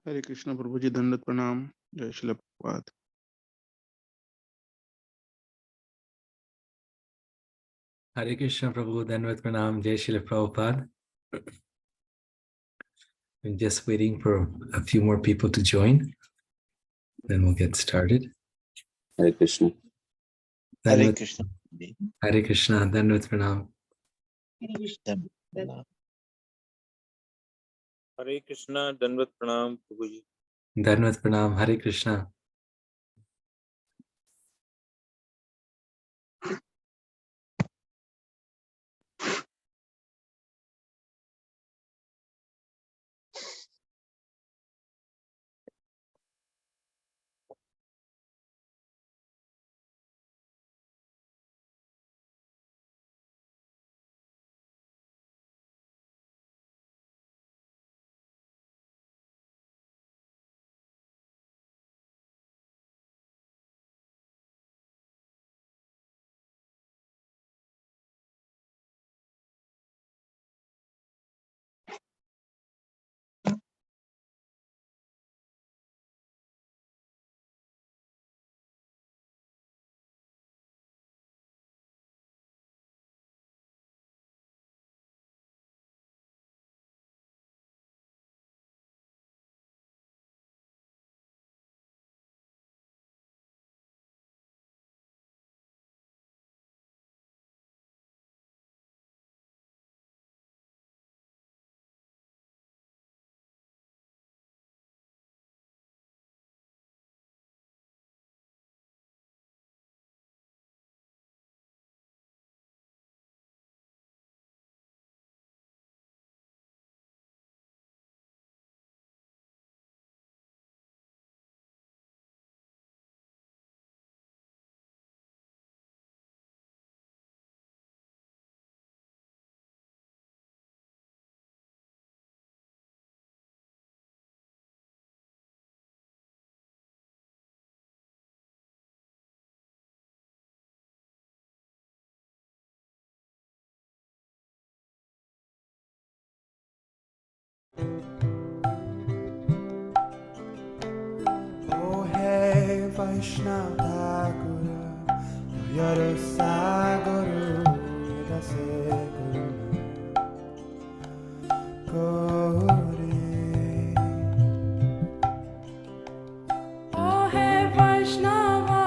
हरे कृष्णा प्रभु जी, दंडवत प्रणाम। जय Shri Prabhupada. Hare Krishna Prabhu, Dandavat Pranam, Jai Srila Prabhupada. I'm just waiting for a few more people to join, then we'll get started. Hare Krishna. Hare Krishna. Hare Krishna, Dandavat Pranam. हरे कृष्णा दंडवत प्रणाम प्रभु जी। Dandavat Pranam, Hare Krishna. Oh hey Vaishnava Guru, Yara Saguru, Dasa Guru. Oh hey Vaishnava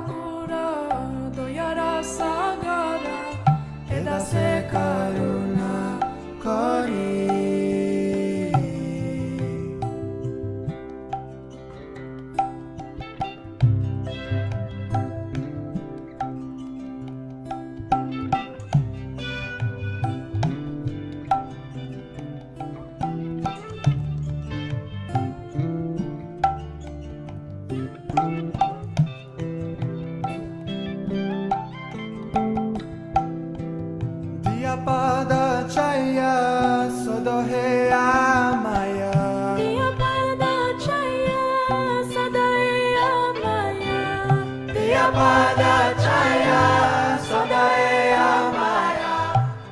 Guru, Yara Sagara, Dasa Karuna Kari. Pada Chaya Sodohe Amaya. Diya Pada Chaya Sodohe Amaya. Diya Pada Chaya Sodohe Amaya.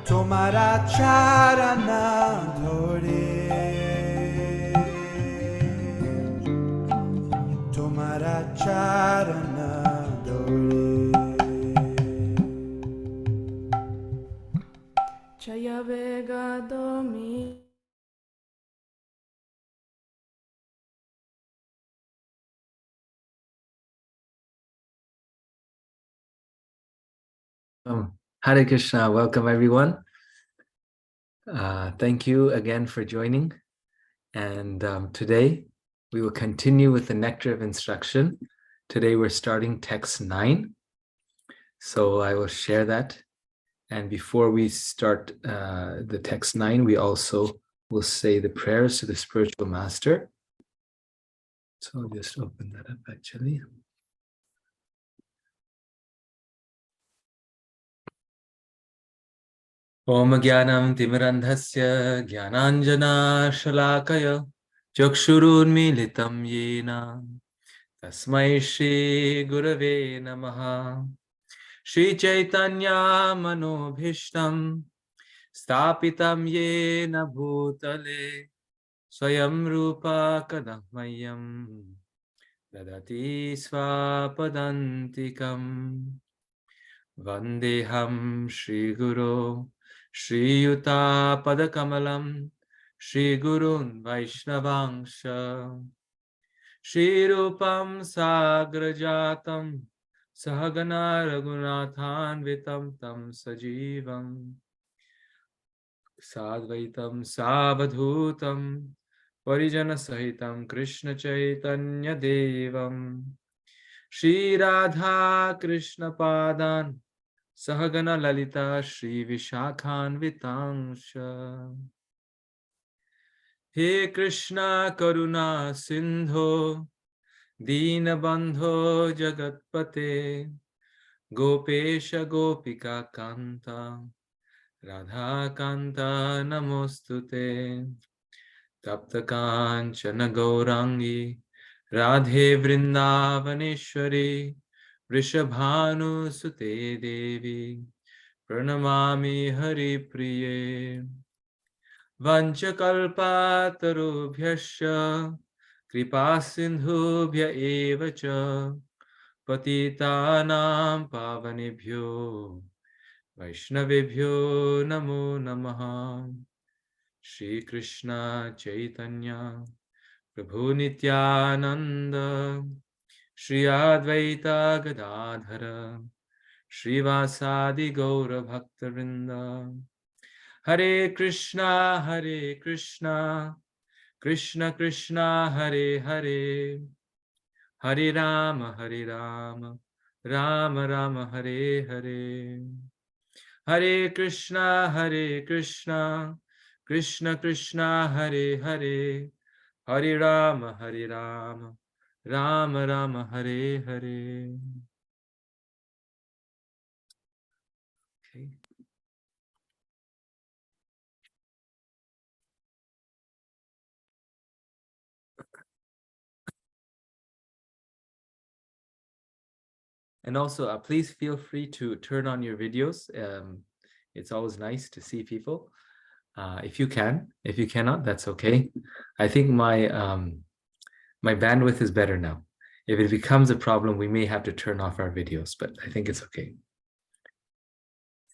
Tomara Charana Dhore. Tomara Charana Dhore. Chaya Vega Domi. Hare Krishna, welcome everyone. Thank you again for joining. And today we will continue with the Nectar of Instruction. Today we're starting text 9. So I will share that. And before we start the text 9, we also will say the prayers to the spiritual master. So I'll just open that up actually. Om Gyanam Timirandhasya Gyananjana Shalakaya Chakshurunmilitam Yena Tasmai Shri Gurave Namaha Shri Chaitanya Manobhishtam Stapitam Yena Bhutale Swayam Rupa Kadamayyam Dadati Swapadantikam Vandeham Shri Guru Shri Yuta Padakamalam Shri Gurun Vaishnavangsha Shri Rupam Sagrajatam Sahagana Raghunathan Vitam Tam Sajivam Sadvaitam Savadhutam Parijana Sahitam Krishna Chaitanya Devam Shri Radha Krishna Padan Sahagana Lalita Shri Vishakhan Vitangsha He Krishna Karuna Sindho Dinabandho Jagatpate Gopesha Gopika Kanta Radha Kanta Namostute Tapta Kanchana Gaurangi Radhe Vrindavaneshwari Vrishabhanu Sute Devi Pranamami Hari Priye Vanchakalpatarubhyasya Kripasindhubhya evacha Patitanam pavanebhyo Vaishnavebhyo namo namaha Shri Krishna Chaitanya Prabhu Nityananda Shri Advaita Gadadhara Shri Vasadi Gaura Bhaktarinda Hare Krishna Krishna Krishna Hare Hare Hare Rama Rama Rama Hare Hare Hare Krishna Krishna Krishna Hare Hare Hare Rama Rama Rama Hare Hare. Okay. And also, please feel free to turn on your videos. It's always nice to see people. If you can. If you cannot, that's okay. I think my bandwidth is better now. If it becomes a problem, we may have to turn off our videos, but I think it's okay.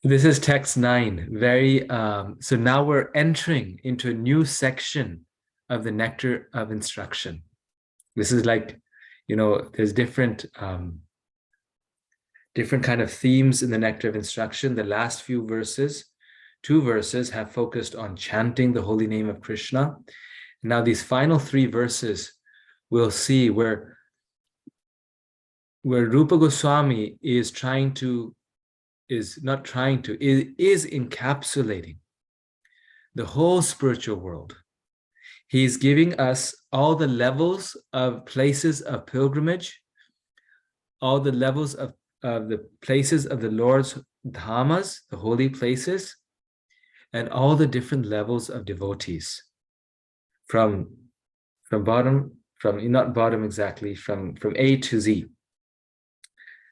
This is text 9. So now we're entering into a new section of the Nectar of Instruction. This is like, there's different kind of themes in the Nectar of Instruction. The last few verses, 2 verses, have focused on chanting the holy name of Krishna. Now these final 3 verses, we'll see where Rupa Goswami is encapsulating the whole spiritual world. He's giving us all the levels of places of pilgrimage, all the levels of the places of the Lord's dhamas, the holy places, and all the different levels of devotees from not bottom exactly, from A to Z.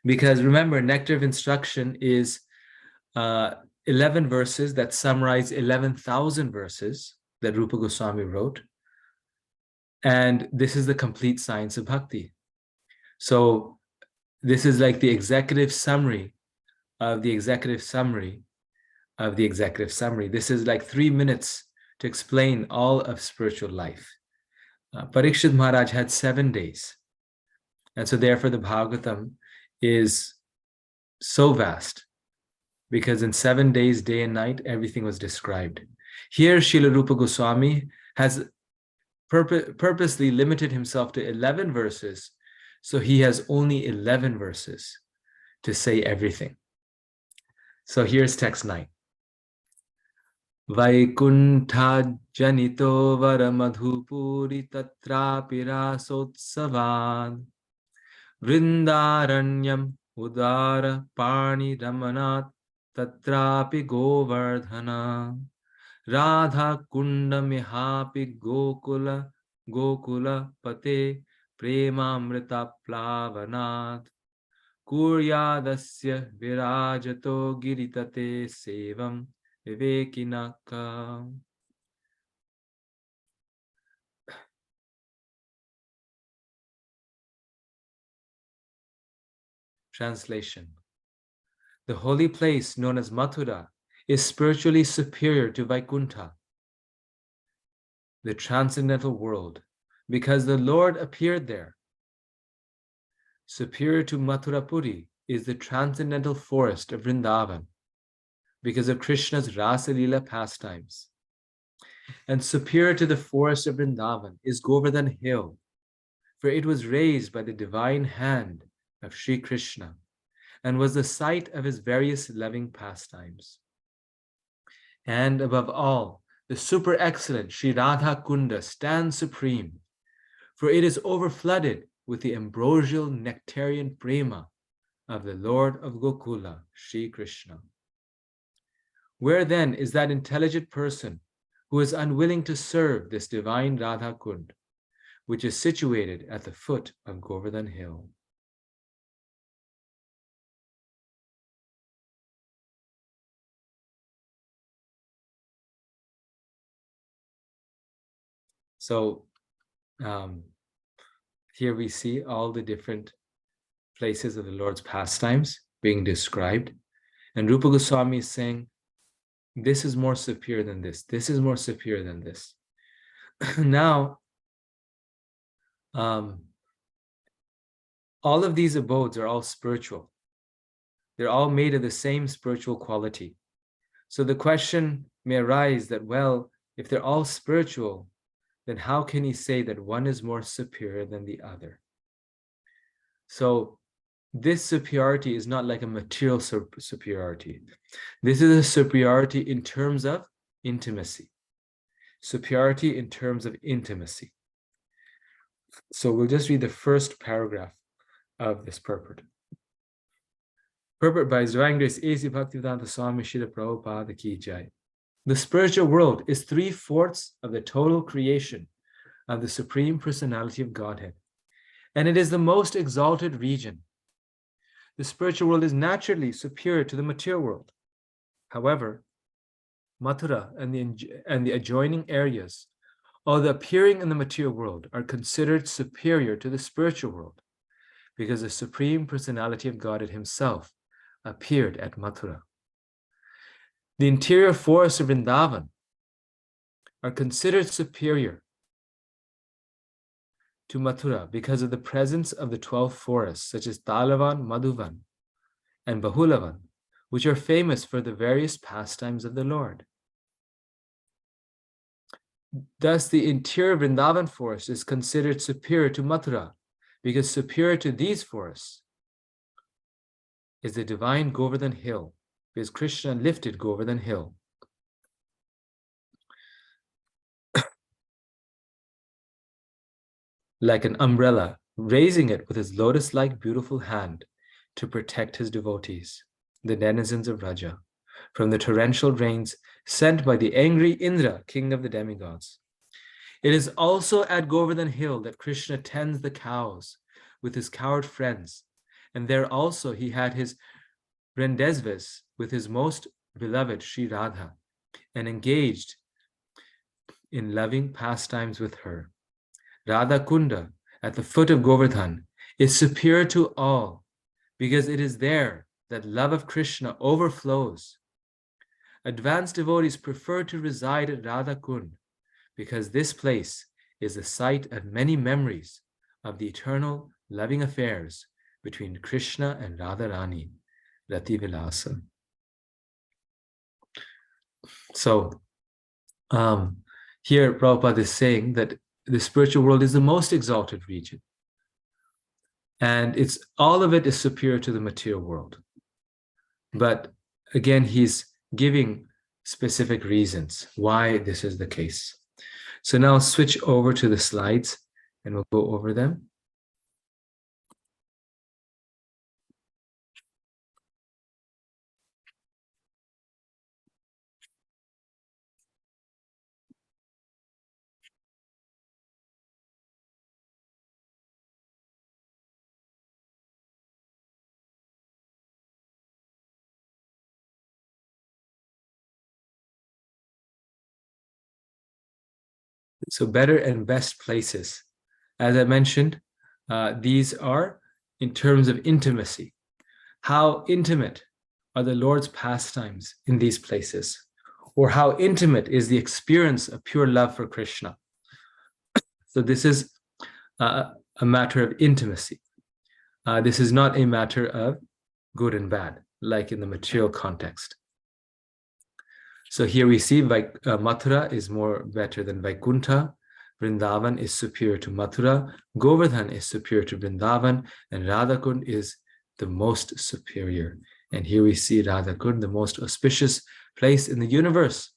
Because remember, Nectar of Instruction is 11 verses that summarize 11,000 verses that Rupa Goswami wrote. And this is the complete science of bhakti. So this is like the executive summary of the executive summary of the executive summary. This is like 3 minutes to explain all of spiritual life. Parikshit Maharaj had 7 days. And so therefore the Bhagavatam is so vast, because in 7 days, day and night, everything was described. Here, Srila Rupa Goswami has purposely limited himself to 11 verses, so he has only 11 verses to say everything. So here's text 9. Vaikuntha janito varamadhupuri tatrapi rasotsavad vrindaranyam udara pani ramanat tatrapi govardhana radha kunda mihapi gokula pate premamrita plavanat kuryadasya virajato giritate sevam vivekinaka. Translation: the holy place known as Mathura is spiritually superior to Vaikuntha, the transcendental world, because the Lord appeared there. Superior to Mathurapuri is the transcendental forest of Vrindavan, because of Krishna's Rasa Leela pastimes. And superior to the forest of Vrindavan is Govardhan Hill, for it was raised by the divine hand of Sri Krishna and was the site of his various loving pastimes. And above all, the super excellent Sri Radha Kunda stands supreme, for it is overflooded with the ambrosial nectarian prema of the Lord of Gokula, Sri Krishna. Where then is that intelligent person who is unwilling to serve this divine Radha Kund, which is situated at the foot of Govardhan Hill? So here we see all the different places of the Lord's pastimes being described. And Rupa Goswami is saying, this is more superior than this. This is more superior than this. Now, all of these abodes are all spiritual. They're all made of the same spiritual quality. So the question may arise that, well, if they're all spiritual, then how can he say that one is more superior than the other? So this superiority is not like a material superiority. This is a superiority in terms of intimacy. Superiority in terms of intimacy. So we'll just read the first paragraph of this purport. Purport by His Divine Grace A.C. Bhaktivedanta Swami Srila Prabhupada Ki Jai. The spiritual world is 3/4 of the total creation of the Supreme Personality of Godhead, and it is the most exalted region. The spiritual world is naturally superior to the material world. However, Mathura and the adjoining areas, although appearing in the material world, are considered superior to the spiritual world, because the Supreme Personality of Godhead himself appeared at Mathura. The interior forests of Vrindavan are considered superior to Mathura because of the presence of the 12 forests, such as Talavan, Madhuvan, and Bahulavan, which are famous for the various pastimes of the Lord. Thus, the interior Vrindavan forest is considered superior to Mathura, because superior to these forests is the divine Govardhan Hill, because Krishna lifted Govardhan Hill. Like an umbrella, raising it with his lotus-like beautiful hand to protect his devotees, the denizens of Raja, from the torrential rains sent by the angry Indra, king of the demigods. It is also at Govardhan Hill that Krishna tends the cows with his cowherd friends, and there also he had his rendezvous with his most beloved Sri Radha, and engaged in loving pastimes with her. Radha Kunda at the foot of Govardhan is superior to all, because it is there that love of Krishna overflows. Advanced devotees prefer to reside at Radha Kund, because this place is the site of many memories of the eternal loving affairs between Krishna and Radharani, Rati Vilasa. So here Prabhupada is saying that the spiritual world is the most exalted region, and all of it is superior to the material world. But again, he's giving specific reasons why this is the case. So now I'll switch over to the slides and we'll go over them. So better and best places. As I mentioned, these are in terms of intimacy. how intimate are the Lord's pastimes in these places, or how intimate is the experience of pure love for Krishna. So this is a matter of intimacy. This is not a matter of good and bad, like in the material context. So here we see Mathura is more better than Vaikuntha, Vrindavan is superior to Mathura, Govardhan is superior to Vrindavan, and Radhakund is the most superior. And here we see Radhakund, the most auspicious place in the universe.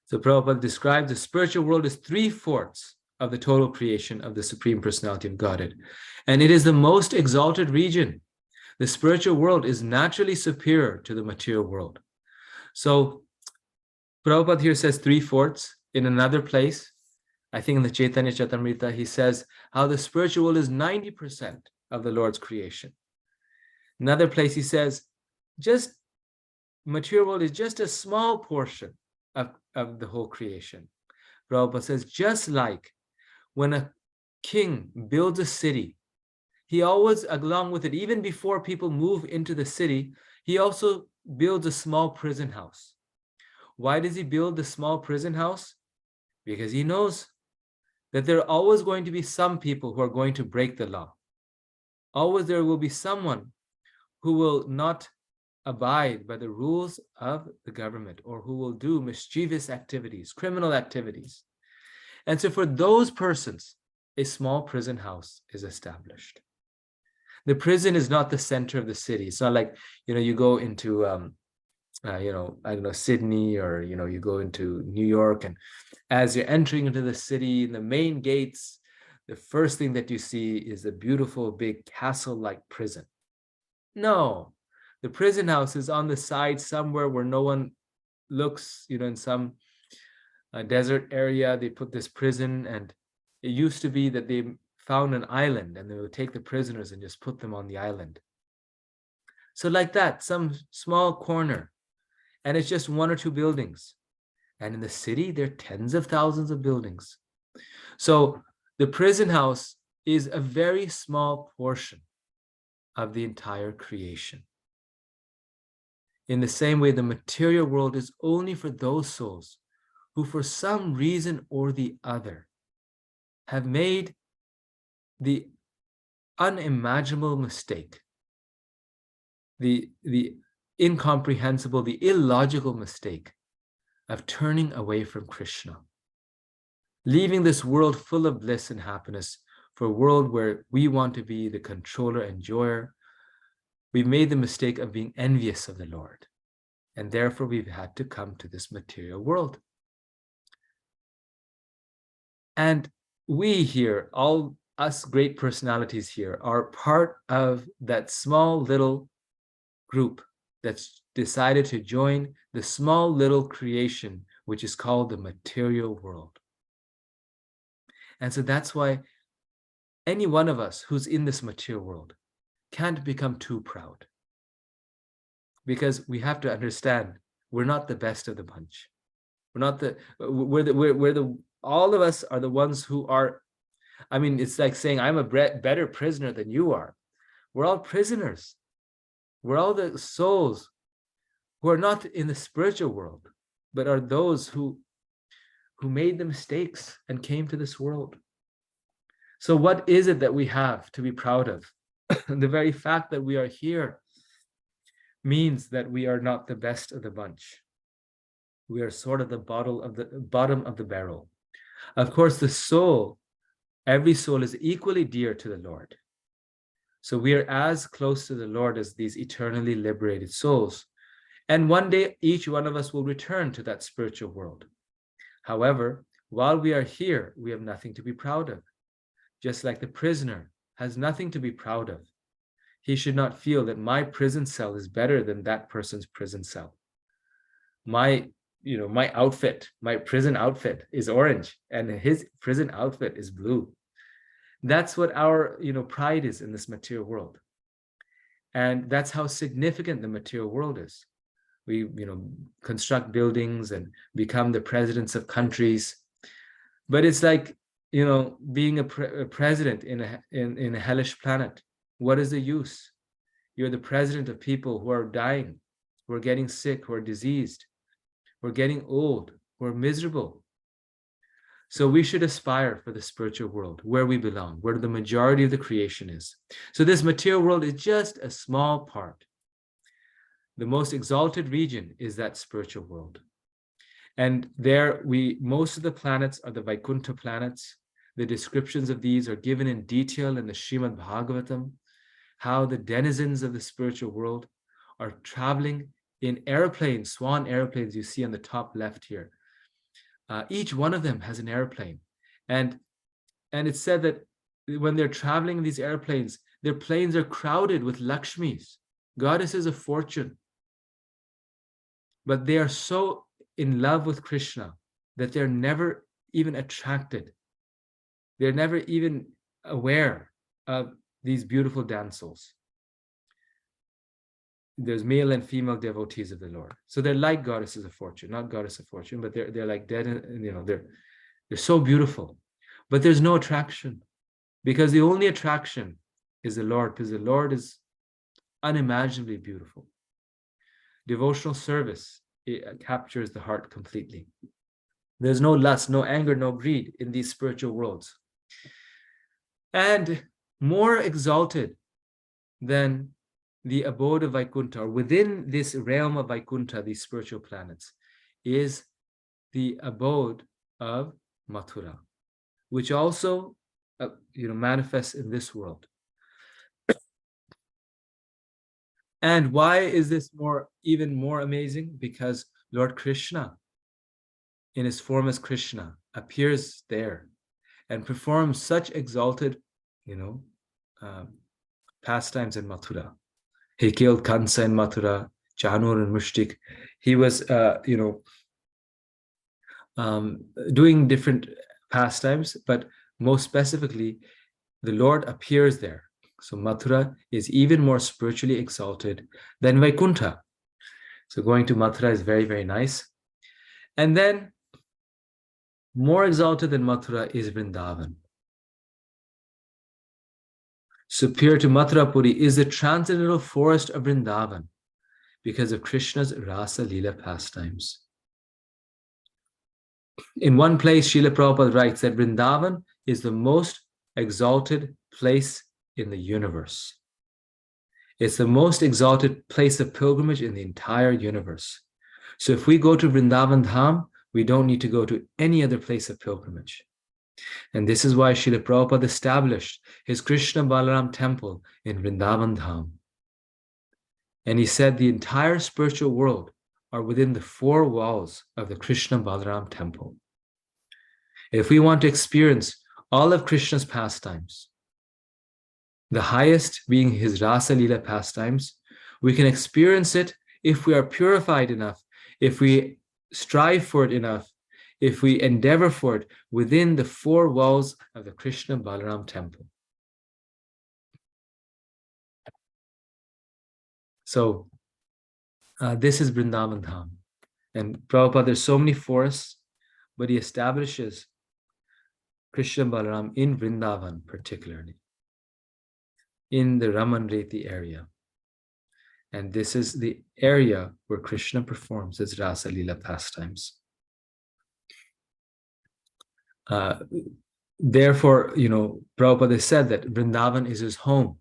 So Prabhupada describes the spiritual world as 3/4 of the total creation of the Supreme Personality of Godhead. And it is the most exalted region. The spiritual world is naturally superior to the material world. So Prabhupada here says 3/4. In another place, I think in the Chaitanya Charitamrita, he says how the spiritual world is 90% of the Lord's creation. Another place he says, just material world is just a small portion of the whole creation. Prabhupada says, just like when a king builds a city, he always, along with it, even before people move into the city, he also builds a small prison house. Why does he build the small prison house? Because he knows that there are always going to be some people who are going to break the law. Always there will be someone who will not abide by the rules of the government, or who will do mischievous activities, criminal activities. And so for those persons, a small prison house is established. The prison is not the center of the city. It's not like, you go into, I don't know, Sydney, or, you go into New York, and as you're entering into the city, in the main gates, the first thing that you see is a beautiful big castle-like prison. No, the prison house is on the side somewhere where no one looks, in some desert area. They put this prison, and it used to be that they found an island and they would take the prisoners and just put them on the island. So like that, some small corner, and it's just 1 or 2 buildings. And in the city, there are tens of thousands of buildings. So the prison house is a very small portion of the entire creation. In the same way, the material world is only for those souls who, for some reason or the other, have made the unimaginable mistake, the incomprehensible, the illogical mistake of turning away from Krishna, leaving this world full of bliss and happiness for a world where we want to be the controller and enjoyer. We've made the mistake of being envious of the Lord, and therefore we've had to come to this material world. And we here, all us great personalities here, are part of that small little group that's decided to join the small little creation, which is called the material world. And so that's why any one of us who's in this material world can't become too proud, because we have to understand we're not the best of the bunch. All of us are the ones who are, it's like saying I'm a better prisoner than you are. We're all prisoners. We're all the souls who are not in the spiritual world, but are those who made the mistakes and came to this world. So what is it that we have to be proud of? The very fact that we are here means that we are not the best of the bunch. We are sort of the bottom of the barrel. Of course, the soul, every soul is equally dear to the Lord. So we are as close to the Lord as these eternally liberated souls. And one day, each one of us will return to that spiritual world. However, while we are here, we have nothing to be proud of. Just like the prisoner has nothing to be proud of. He should not feel that my prison cell is better than that person's prison cell. My outfit, my prison outfit is orange, and his prison outfit is blue. That's what our, pride is in this material world. And that's how significant the material world is. We, construct buildings and become the presidents of countries. But it's like, being a president in a hellish planet. What is the use? You're the president of people who are dying, who are getting sick, who are diseased, who are getting old, who are miserable. So we should aspire for the spiritual world, where we belong, where the majority of the creation is. So this material world is just a small part. The most exalted region is that spiritual world. And there most of the planets are the Vaikuntha planets. The descriptions of these are given in detail in the Srimad Bhagavatam, how the denizens of the spiritual world are traveling in airplanes, swan airplanes you see on the top left here. Each one of them has an airplane. And it's said that when they're traveling in these airplanes, their planes are crowded with Lakshmis, goddesses of fortune. But they are so in love with Krishna that they're never even attracted. They're never even aware of these beautiful damsels. There's male and female devotees of the Lord. So they're like goddesses of fortune, not goddess of fortune, but they're like dead, and they're so beautiful. But there's no attraction, because the only attraction is the Lord, because the Lord is unimaginably beautiful. Devotional service, it captures the heart completely. There's no lust, no anger, no greed in these spiritual worlds. And more exalted than the abode of Vaikuntha, or within this realm of Vaikuntha, these spiritual planets, is the abode of Mathura, which also manifests in this world. And why is this even more amazing? Because Lord Krishna, in his form as Krishna, appears there and performs such exalted, pastimes in Mathura. He killed Kansa in Mathura, Chanur and Mushtik. He was, doing different pastimes, but most specifically, the Lord appears there. So Mathura is even more spiritually exalted than Vaikuntha. So going to Mathura is very, very nice. And then more exalted than Mathura is Vrindavan. Superior to Mathura Puri is the transcendental forest of Vrindavan because of Krishna's Rasa Leela pastimes. In one place, Srila Prabhupada writes that Vrindavan is the most exalted place in the universe. It's the most exalted place of pilgrimage in the entire universe. So if we go to Vrindavan Dham, we don't need to go to any other place of pilgrimage. And this is why Srila Prabhupada established his Krishna Balaram temple in Vrindavan Dham. And he said the entire spiritual world are within the four walls of the Krishna Balaram temple. If we want to experience all of Krishna's pastimes, the highest being his Rasa Leela pastimes, we can experience it if we are purified enough, if we strive for it enough, if we endeavor for it within the four walls of the Krishna Balaram temple. So this is Vrindavan Dham. And Prabhupada, there's so many forests, but he establishes Krishna Balaram in Vrindavan particularly, in the Raman Reti area. And this is the area where Krishna performs his Rasa Leela pastimes. Therefore, Prabhupada said that Vrindavan is his home.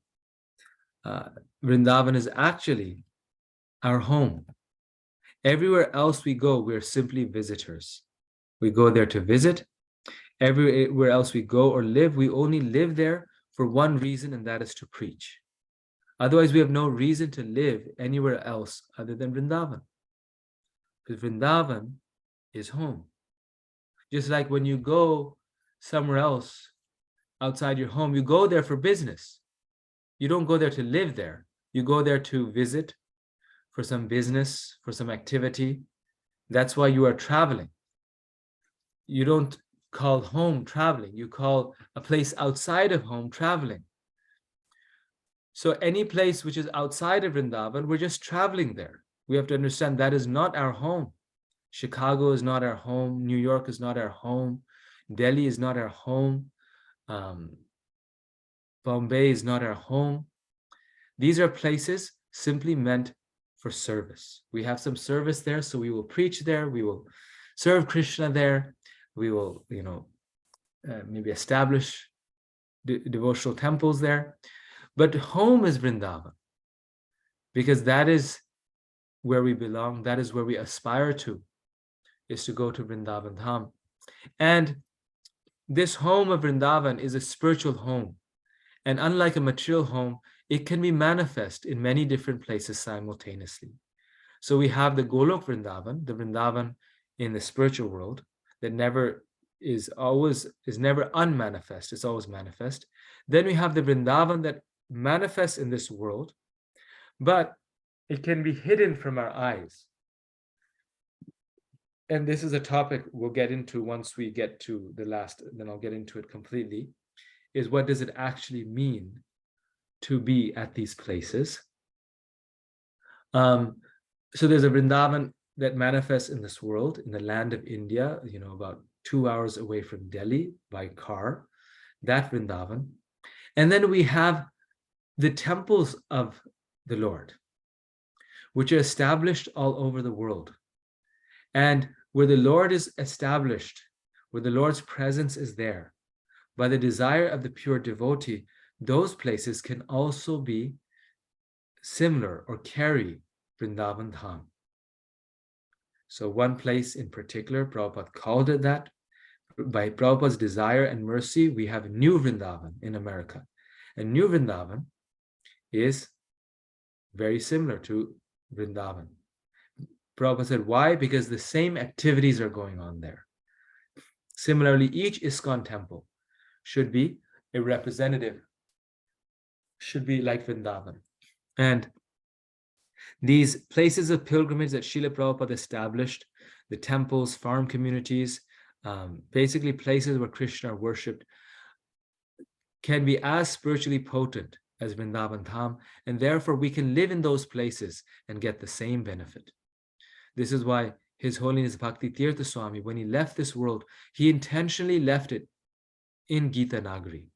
Vrindavan is actually our home. Everywhere else we go, we're simply visitors. We go there to visit. Everywhere else we go or live, we only live there for one reason, and that is to preach. Otherwise, we have no reason to live anywhere else other than Vrindavan. Because Vrindavan is home. Just like when you go somewhere else outside your home, you go there for business. You don't go there to live there. You go there to visit for some business, for some activity. That's why you are traveling. You don't call home traveling. You call a place outside of home traveling. So any place which is outside of Vrindavan, we're just traveling there. We have to understand that is not our home. Chicago is not our home. New York is not our home. Delhi is not our home. Bombay is not our home. These are places simply meant for service. We have some service there, so we will preach there, we will serve Krishna there, we will, maybe establish devotional temples there. But home is Vrindavan, because that is where we belong, that is where we aspire to, is to go to Vrindavan Dham. And this home of Vrindavan is a spiritual home. And unlike a material home, it can be manifest in many different places simultaneously. So we have the Golok Vrindavan, the Vrindavan in the spiritual world, that never is never unmanifest, it's always manifest. Then we have the Vrindavan that manifests in this world, but it can be hidden from our eyes. And this is a topic we'll get into once we get to the last, then I'll get into it completely, is what does it actually mean to be at these places? So there's a Vrindavan that manifests in this world, in the land of India, about 2 hours away from Delhi by car, that Vrindavan. And then we have the temples of the Lord, which are established all over the world. And where the Lord is established, where the Lord's presence is there, by the desire of the pure devotee, those places can also be similar or carry Vrindavan Dham. So one place in particular, Prabhupada called it that. By Prabhupada's desire and mercy, we have New Vrindavan in America. And New Vrindavan is very similar to Vrindavan. Prabhupada said, why? Because the same activities are going on there. Similarly, each ISKCON temple should be a representative, should be like Vrindavan. And these places of pilgrimage that Srila Prabhupada established, the temples, farm communities, basically places where Krishna are worshipped, can be as spiritually potent as Vrindavan Dham, and therefore we can live in those places and get the same benefit. This is why His Holiness Bhakti Tirtha Swami, when he left this world, he intentionally left it in Gita Nagari.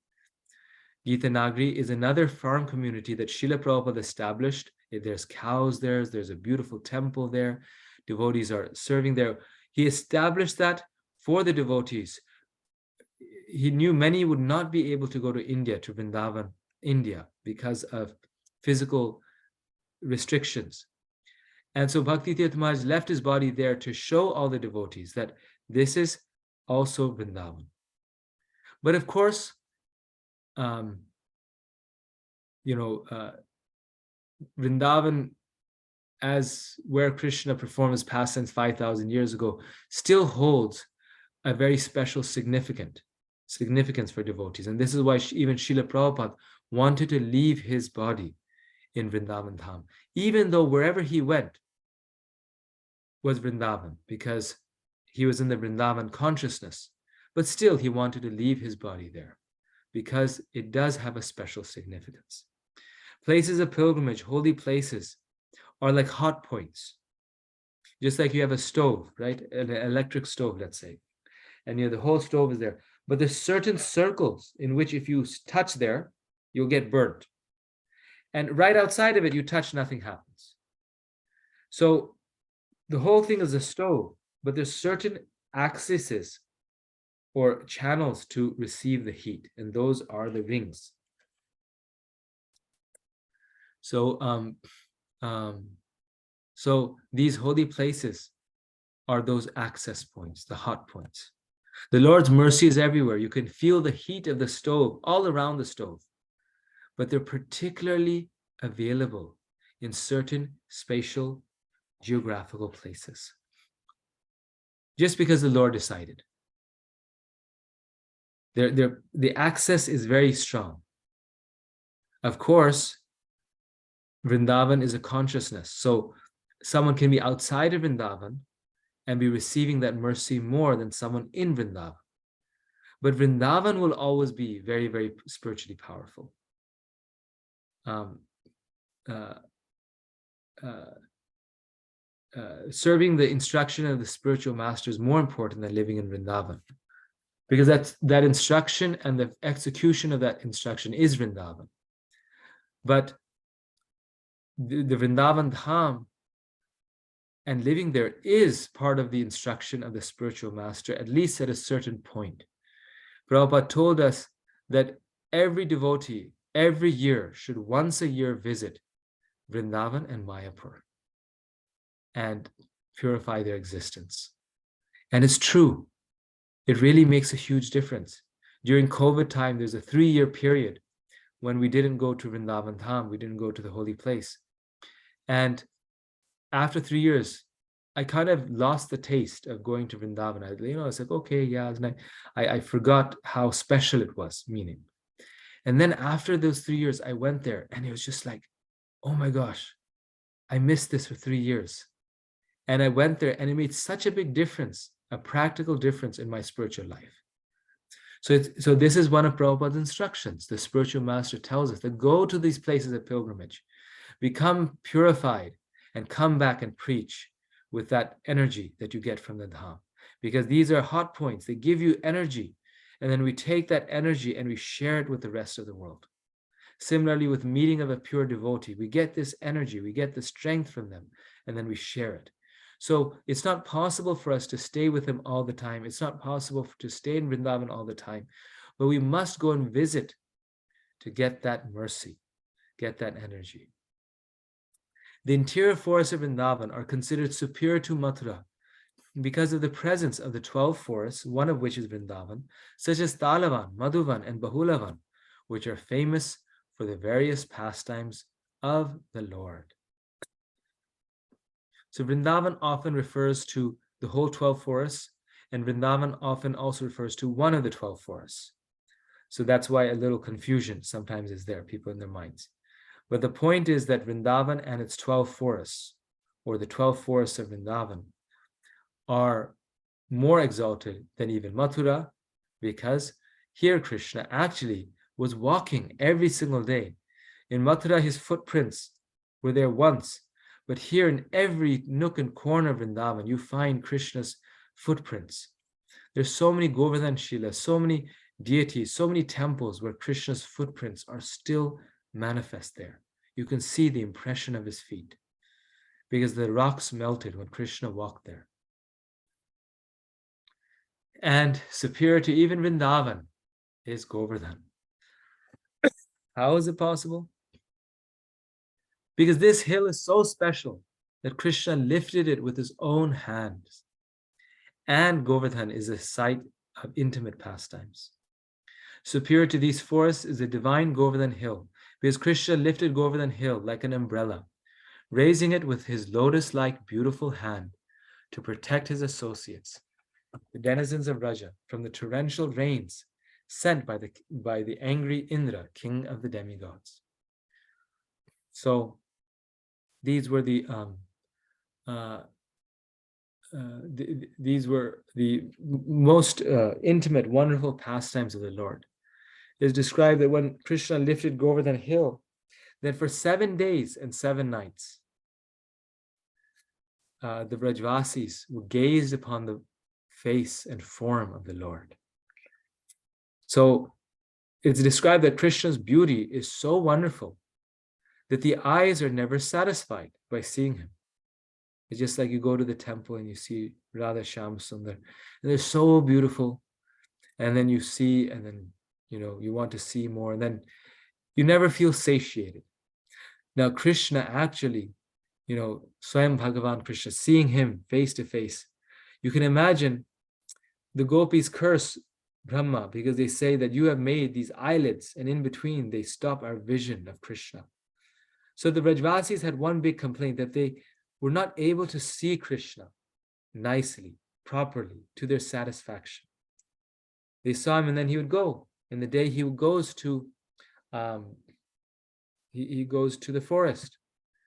Gita Nagari is another farm community that Srila Prabhupada established. There's cows there, there's a beautiful temple there, devotees are serving there. He established that for the devotees. He knew many would not be able to go to India, to Vrindavan, India, because of physical restrictions. And so Bhakti Tirtha Maharaj left his body there to show all the devotees that this is also Vrindavan. But of course, Vrindavan, as where Krishna performed his pastimes 5,000 years ago, still holds a very special significance for devotees. And this is why even Srila Prabhupada wanted to leave his body in Vrindavan Dham, even though wherever he went was Vrindavan, because he was in the Vrindavan consciousness. But still, he wanted to leave his body there, because it does have a special significance. Places of pilgrimage, holy places, are like hot points. Just like you have a stove, right? An electric stove, let's say. And the whole stove is there. But there's certain circles in which if you touch there, you'll get burnt. And right outside of it, you touch, nothing happens. So the whole thing is a stove, but there's certain axes or channels to receive the heat, and those are the rings. So these holy places are those access points, the hot points. The Lord's mercy is everywhere. You can feel the heat of the stove all around the stove, but they're particularly available in certain spatial, geographical places, just because the Lord decided. The access is very strong. Of course, Vrindavan is a consciousness, so someone can be outside of Vrindavan and be receiving that mercy more than someone in Vrindavan. But Vrindavan will always be very, very spiritually powerful. Serving the instruction of the spiritual master is more important than living in Vrindavan, because that instruction and the execution of that instruction is Vrindavan. But the Vrindavan Dham and living there is part of the instruction of the spiritual master, at least at a certain point. Prabhupada told us that every devotee, every year, should once a year visit Vrindavan and Mayapur and purify their existence. And it's true. It really makes a huge difference. During COVID time, there's a 3-year period when we didn't go to Vrindavan Dham, we didn't go to the holy place. And after 3 years, I kind of lost the taste of going to Vrindavan. I was like, okay, yeah, it's nice. I forgot how special it was, meaning. And then after those 3 years, I went there and it was just like, oh my gosh, I missed this for 3 years. And I went there and it made such a big difference, a practical difference in my spiritual life. So this is one of Prabhupada's instructions. The spiritual master tells us to go to these places of pilgrimage, become purified, and come back and preach with that energy that you get from the Dham. Because these are hot points. They give you energy. And then we take that energy and we share it with the rest of the world. Similarly, with meeting of a pure devotee, we get this energy, we get the strength from them, and then we share it. So it's not possible for us to stay with him all the time. It's not possible to stay in Vrindavan all the time, but we must go and visit to get that mercy, get that energy. The interior forests of Vrindavan are considered superior to Mathura because of the presence of the 12 forests, one of which is Vrindavan, such as Talavan, Madhuvan, and Bahulavan, which are famous for the various pastimes of the Lord. So Vrindavan often refers to the whole 12 forests, and Vrindavan often also refers to one of the 12 forests. So that's why a little confusion sometimes is there, people in their minds. But the point is that Vrindavan and its 12 forests, or the 12 forests of Vrindavan, are more exalted than even Mathura, because here Krishna actually was walking every single day. In Mathura, his footprints were there once, but here in every nook and corner of Vrindavan, you find Krishna's footprints. There's so many Govardhan Shilas, so many deities, so many temples where Krishna's footprints are still manifest there. You can see the impression of his feet because the rocks melted when Krishna walked there. And superior to even Vrindavan is Govardhan. How is it possible? Because this hill is so special that Krishna lifted it with his own hands. And Govardhan is a site of intimate pastimes. Superior to these forests is the divine Govardhan hill, because Krishna lifted Govardhan hill like an umbrella, raising it with his lotus-like beautiful hand to protect his associates, the denizens of Raja, from the torrential rains sent by the angry Indra, king of the demigods. So these were the most intimate, wonderful pastimes of the Lord. It is described that when Krishna lifted Govardhan hill, then for 7 days and 7 nights, the Vrajvasis gazed upon the face and form of the Lord. So it's described that Krishna's beauty is so wonderful that the eyes are never satisfied by seeing him. It's just like you go to the temple and you see Radha Shyam Sundar, and they're so beautiful, and then you see, and then you want to see more, and then you never feel satiated. Now Krishna actually, Swayam Bhagavan Krishna, seeing him face to face, you can imagine the gopis curse Brahma because they say that you have made these eyelids, and in between they stop our vision of Krishna. So the Vrajvasis had one big complaint, that they were not able to see Krishna nicely, properly, to their satisfaction. They saw him and then he would go. In the day he goes to he goes to the forest.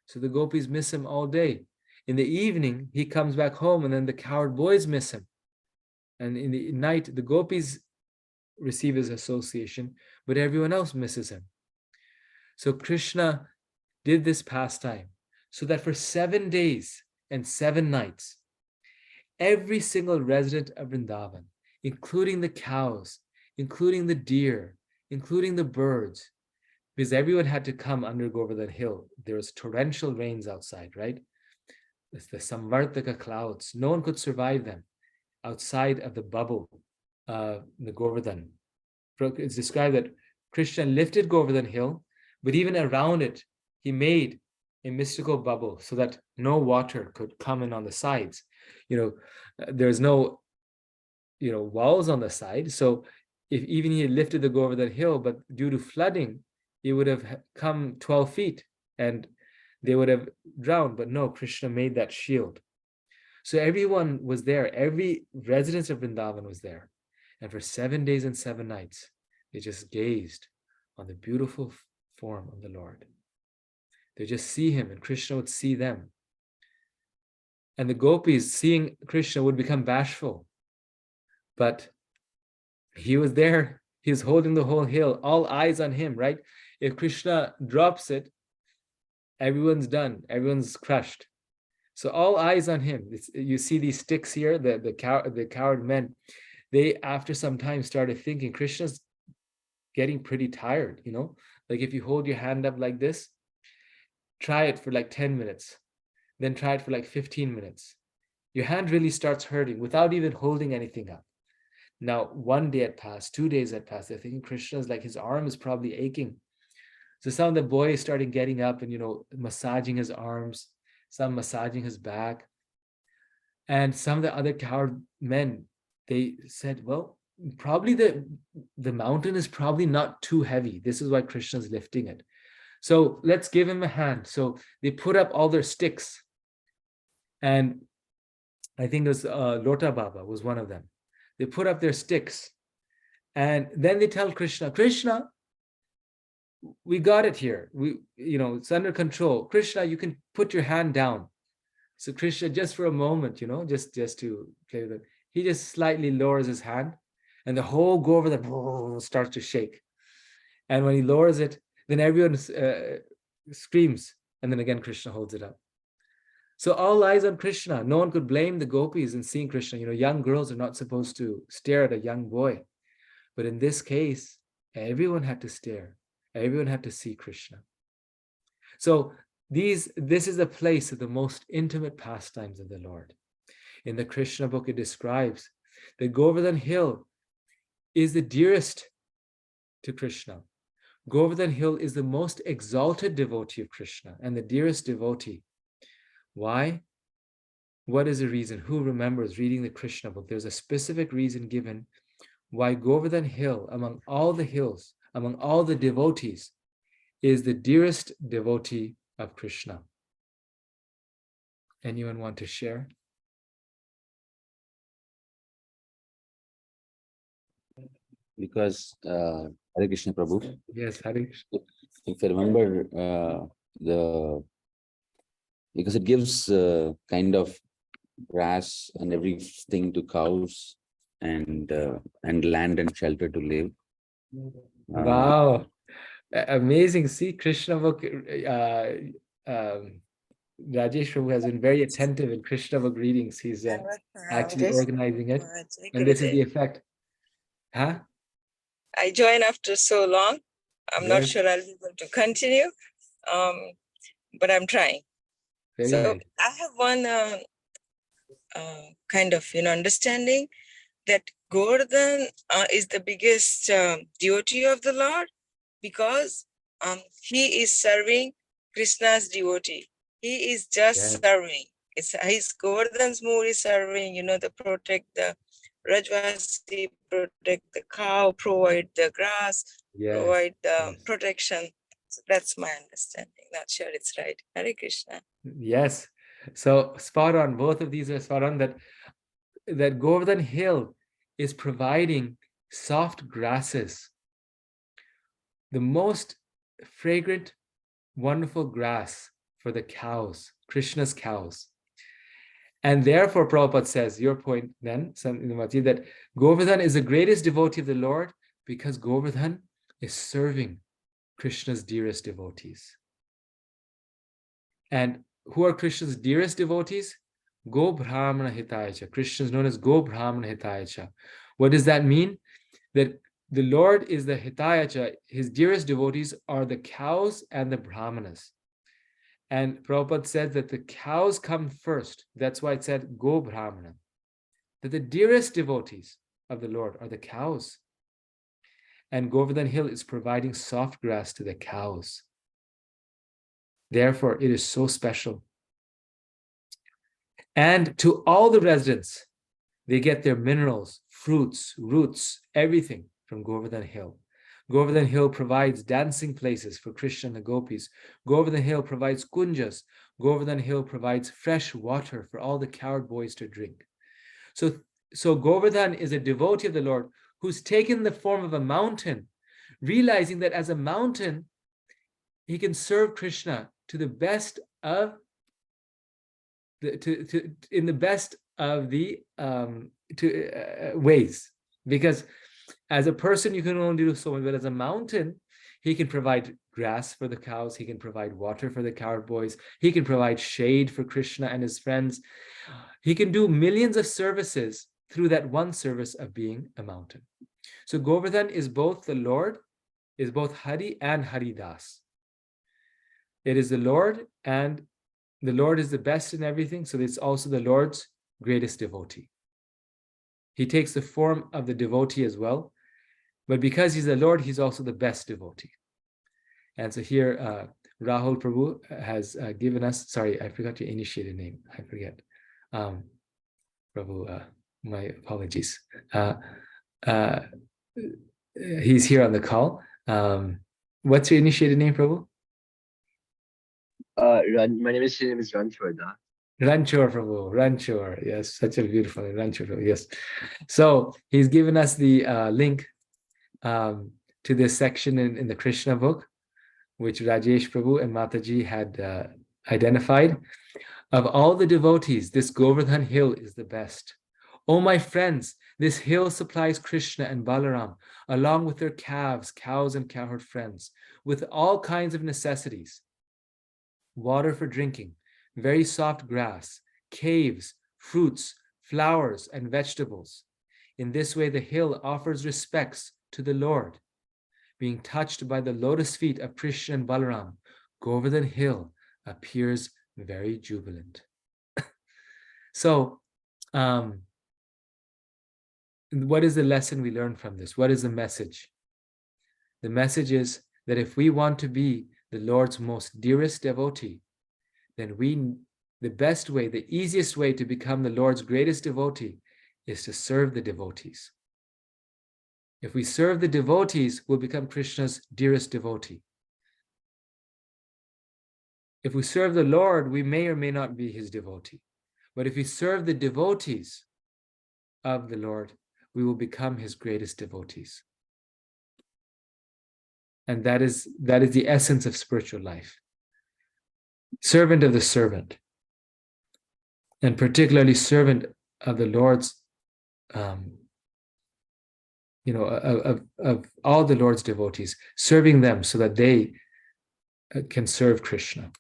So the gopis miss him all day. In the evening, he comes back home and then the cowherd boys miss him. And in the night, the gopis receive his association, but everyone else misses him. So Krishna did this pastime so that for 7 days and 7 nights, every single resident of Vrindavan, including the cows, including the deer, including the birds, because everyone had to come under Govardhan Hill. There was torrential rains outside, right? It's the Samvartaka clouds. No one could survive them outside of the bubble, the Govardhan. It's described that Krishna lifted Govardhan Hill, but even around it, he made a mystical bubble so that no water could come in on the sides. There's no, walls on the side. So if even he had lifted the Govardhan Hill, but due to flooding, it would have come 12 feet and they would have drowned. But no, Krishna made that shield. So everyone was there. Every resident of Vrindavan was there. And for 7 days and 7 nights, they just gazed on the beautiful form of the Lord. They just see him and Krishna would see them. And the gopis seeing Krishna would become bashful. But he was there. He was holding the whole hill, all eyes on him, right? If Krishna drops it, everyone's done. Everyone's crushed. So all eyes on him. You see these sticks here, the coward men. They, after some time, started thinking, Krishna's getting pretty tired, Like if you hold your hand up like this, try it for like 10 minutes. Then try it for like 15 minutes. Your hand really starts hurting without even holding anything up. Now, 1 day had passed, 2 days had passed. They're thinking Krishna's like, his arm is probably aching. So some of the boys started getting up and, massaging his arms, some massaging his back. And some of the other coward men, they said, well, probably the mountain is probably not too heavy. This is why Krishna's lifting it. So let's give him a hand. So they put up all their sticks. And I think it was Lota Baba was one of them. They put up their sticks. And then they tell Krishna, Krishna, we got it here. It's under control. Krishna, you can put your hand down. So Krishna, just for a moment, just to play with it, he just slightly lowers his hand and the whole Govardhan starts to shake. And when he lowers it, then everyone screams. And then again, Krishna holds it up. So all eyes on Krishna. No one could blame the gopis in seeing Krishna. Young girls are not supposed to stare at a young boy. But in this case, everyone had to stare. Everyone had to see Krishna. So this is a place of the most intimate pastimes of the Lord. In the Krishna book, it describes that Govardhan Hill is the dearest to Krishna. Govardhan Hill is the most exalted devotee of Krishna and the dearest devotee. Why? What is the reason? Who remembers reading the Krishna book? There's a specific reason given why Govardhan Hill, among all the hills, among all the devotees, is the dearest devotee of Krishna. Anyone want to share? Because Hare Krishna Prabhu. Yes, Hare Krishna. If I remember because it gives kind of grass and everything to cows and land and shelter to live. Wow, amazing. See, Krishna book, Rajesh Prabhu has been very attentive in Krishna book readings. He's actually organizing it. And this is the effect. Huh? I joined after so long. I'm not sure I'll be able to continue, but I'm trying. Very so nice. I have one kind of understanding that Govardhan is the biggest devotee of the Lord because he is serving Krishna's devotee. He is just serving. It's his Govardhan's mood is serving. The protect the Rajvasi, protect the cow, provide the grass, provide the protection. So that's my understanding. Not sure it's right. Hare Krishna. Yes. So spot on. Both of these are spot on. That Govardhan Hill is providing soft grasses, the most fragrant, wonderful grass for the cows, Krishna's cows. And therefore, Prabhupada says, your point then, that Govardhan is the greatest devotee of the Lord because Govardhan is serving Krishna's dearest devotees. And who are Krishna's dearest devotees? Go Brahmana Hitayacha. Krishna is known as Go Brahmana Hitayacha. What does that mean? That the Lord is the Hitayacha, his dearest devotees are the cows and the brahmanas. And Prabhupada said that the cows come first. That's why it said Go Brahmana. That the dearest devotees of the Lord are the cows. And Govardhan Hill is providing soft grass to the cows. Therefore, it is so special. And to all the residents, they get their minerals, fruits, roots, everything from Govardhan Hill. Govardhan Hill provides dancing places for Krishna and the gopis. Govardhan Hill provides kunjas. Govardhan Hill provides fresh water for all the cowherd boys to drink. So Govardhan is a devotee of the Lord who's taken the form of a mountain, realizing that as a mountain, he can serve Krishna to the best of in the best of the ways. Because as a person, you can only do so much, but as a mountain, he can provide grass for the cows, he can provide water for the cowherd boys, he can provide shade for Krishna and his friends. He can do millions of services through that one service of being a mountain. So Govardhan is both the Lord, is both Hari and Haridas. It is the Lord, and the Lord is the best in everything, so it's also the Lord's greatest devotee. He takes the form of the devotee as well, but because he's the Lord, he's also the best devotee. And so here, Rahul Prabhu has given us, sorry, I forgot your initiated name, I forget. Prabhu, my apologies. He's here on the call. What's your initiated name, Prabhu? My name is Ranchor. Ranchor, Prabhu, Ranchor. Yes, such a beautiful name, Ranchor, Prabhu. Yes. So he's given us the link to this section in the Krishna book, which Rajesh Prabhu and Mataji had identified. Of all the devotees, this Govardhan Hill is the best. Oh, my friends, this hill supplies Krishna and Balaram, along with their calves, cows, and cowherd friends, with all kinds of necessities. Water for drinking, very soft grass, caves, fruits, flowers, and vegetables. In this way, the hill offers respects to the Lord. Being touched by the lotus feet of Krishna and Balaram, Govardhan Hill appears very jubilant. So, what is the lesson we learn from this? What is the message? The message is that if we want to be the Lord's most dearest devotee, then the best way, the easiest way to become the Lord's greatest devotee is to serve the devotees. If we serve the devotees, we'll become Krishna's dearest devotee. If we serve the Lord, we may or may not be his devotee. But if we serve the devotees of the Lord, we will become his greatest devotees. And that is the essence of spiritual life. Servant of the servant, and particularly servant of the Lord's, of all the Lord's devotees, serving them so that they can serve Krishna.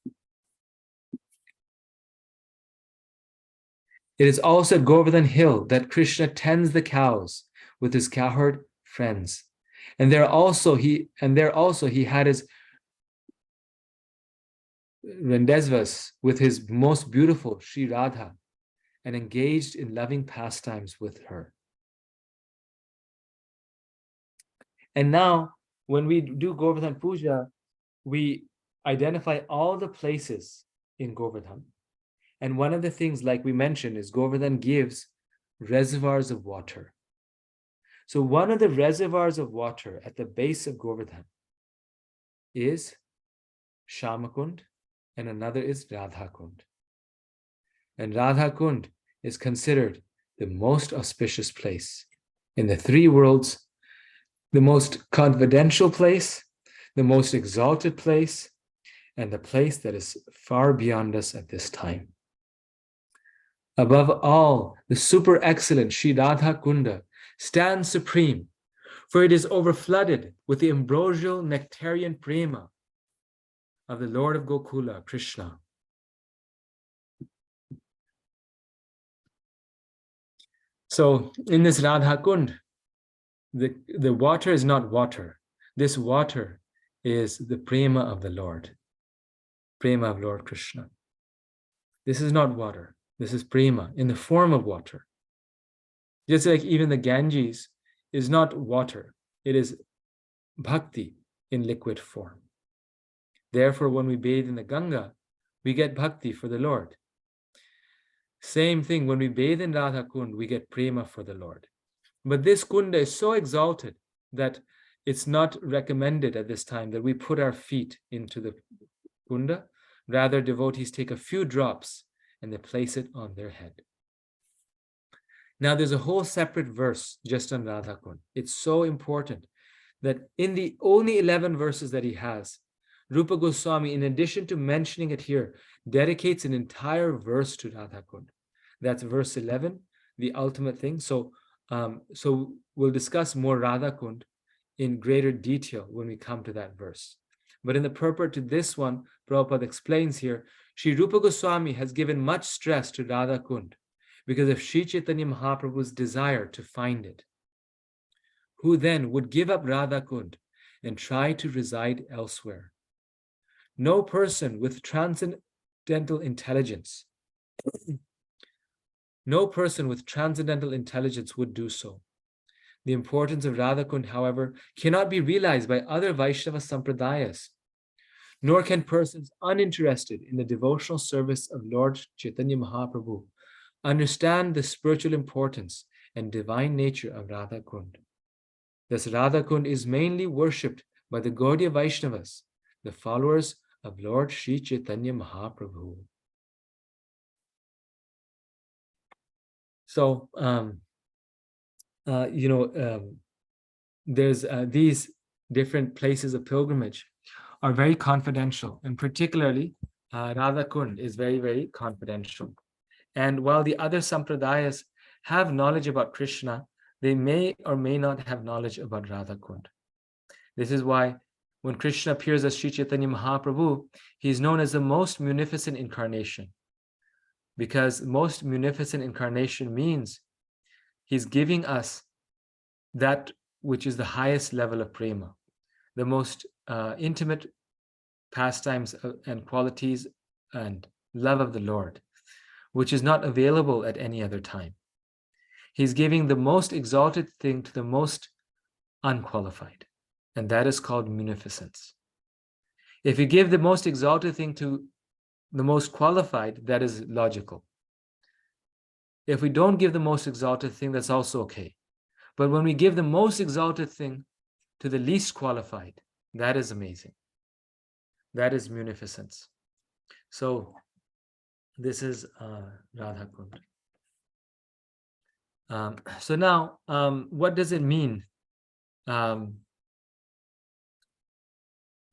It is also at Govardhan Hill that Krishna tends the cows with his cowherd friends. And there also he had his rendezvous with his most beautiful Sri Radha and engaged in loving pastimes with her. And now, when we do Govardhan Puja, we identify all the places in Govardhan. And one of the things, like we mentioned, is Govardhan gives reservoirs of water. So one of the reservoirs of water at the base of Govardhan is Shamakund, and another is Radhakund. And Radhakund is considered the most auspicious place in the three worlds, the most confidential place, the most exalted place, and the place that is far beyond us at this time. Above all, the super excellent Sri Radhakunda stands supreme, for it is overflooded with the ambrosial nectarian prema of the Lord of Gokula, Krishna. So in this Radhakund, the water is not water. This water is the prema of the Lord, prema of Lord Krishna. This is not water. This is prema in the form of water. Just like even the Ganges is not water. It is bhakti in liquid form. Therefore, when we bathe in the Ganga, we get bhakti for the Lord. Same thing, when we bathe in Radha Kund, we get prema for the Lord. But this kunda is so exalted that it's not recommended at this time that we put our feet into the kunda. Rather, devotees take a few drops and they place it on their head. Now, there's a whole separate verse just on Radha Kund. It's so important that in the only 11 verses that he has, Rupa Goswami, in addition to mentioning it here, dedicates an entire verse to Radha Kund. That's verse 11, the ultimate thing. So we'll discuss more Radha Kund in greater detail when we come to that verse. But in the purport to this one, Prabhupada explains here, Sri Rupa Goswami has given much stress to Radha Kund because of Sri Chaitanya Mahaprabhu's desire to find it. Who then would give up Radha Kund and try to reside elsewhere? No person with transcendental intelligence, would do so. The importance of Radha Kund, however, cannot be realized by other Vaishnava Sampradayas, nor can persons uninterested in the devotional service of Lord Chaitanya Mahaprabhu understand the spiritual importance and divine nature of Radha Kund. Thus, Radha Kund is mainly worshipped by the Gaudiya Vaishnavas, the followers of Lord Sri Chaitanya Mahaprabhu. So, there's these different places of pilgrimage are very confidential, and particularly Radha Kund is very, very confidential. And while the other sampradayas have knowledge about Krishna, they may or may not have knowledge about Radha Kund. This is why when Krishna appears as Sri Chaitanya Mahaprabhu, he is known as the most munificent incarnation, because most munificent incarnation means he's giving us that which is the highest level of prema, the most intimate pastimes and qualities and love of the Lord, which is not available at any other time. He's giving the most exalted thing to the most unqualified, and that is called munificence. If you give the most exalted thing to the most qualified, that is logical. If we don't give the most exalted thing, that's also okay. But when we give the most exalted thing to the least qualified, that is amazing. That is munificence. So this is Radha Kund. So now, what does it mean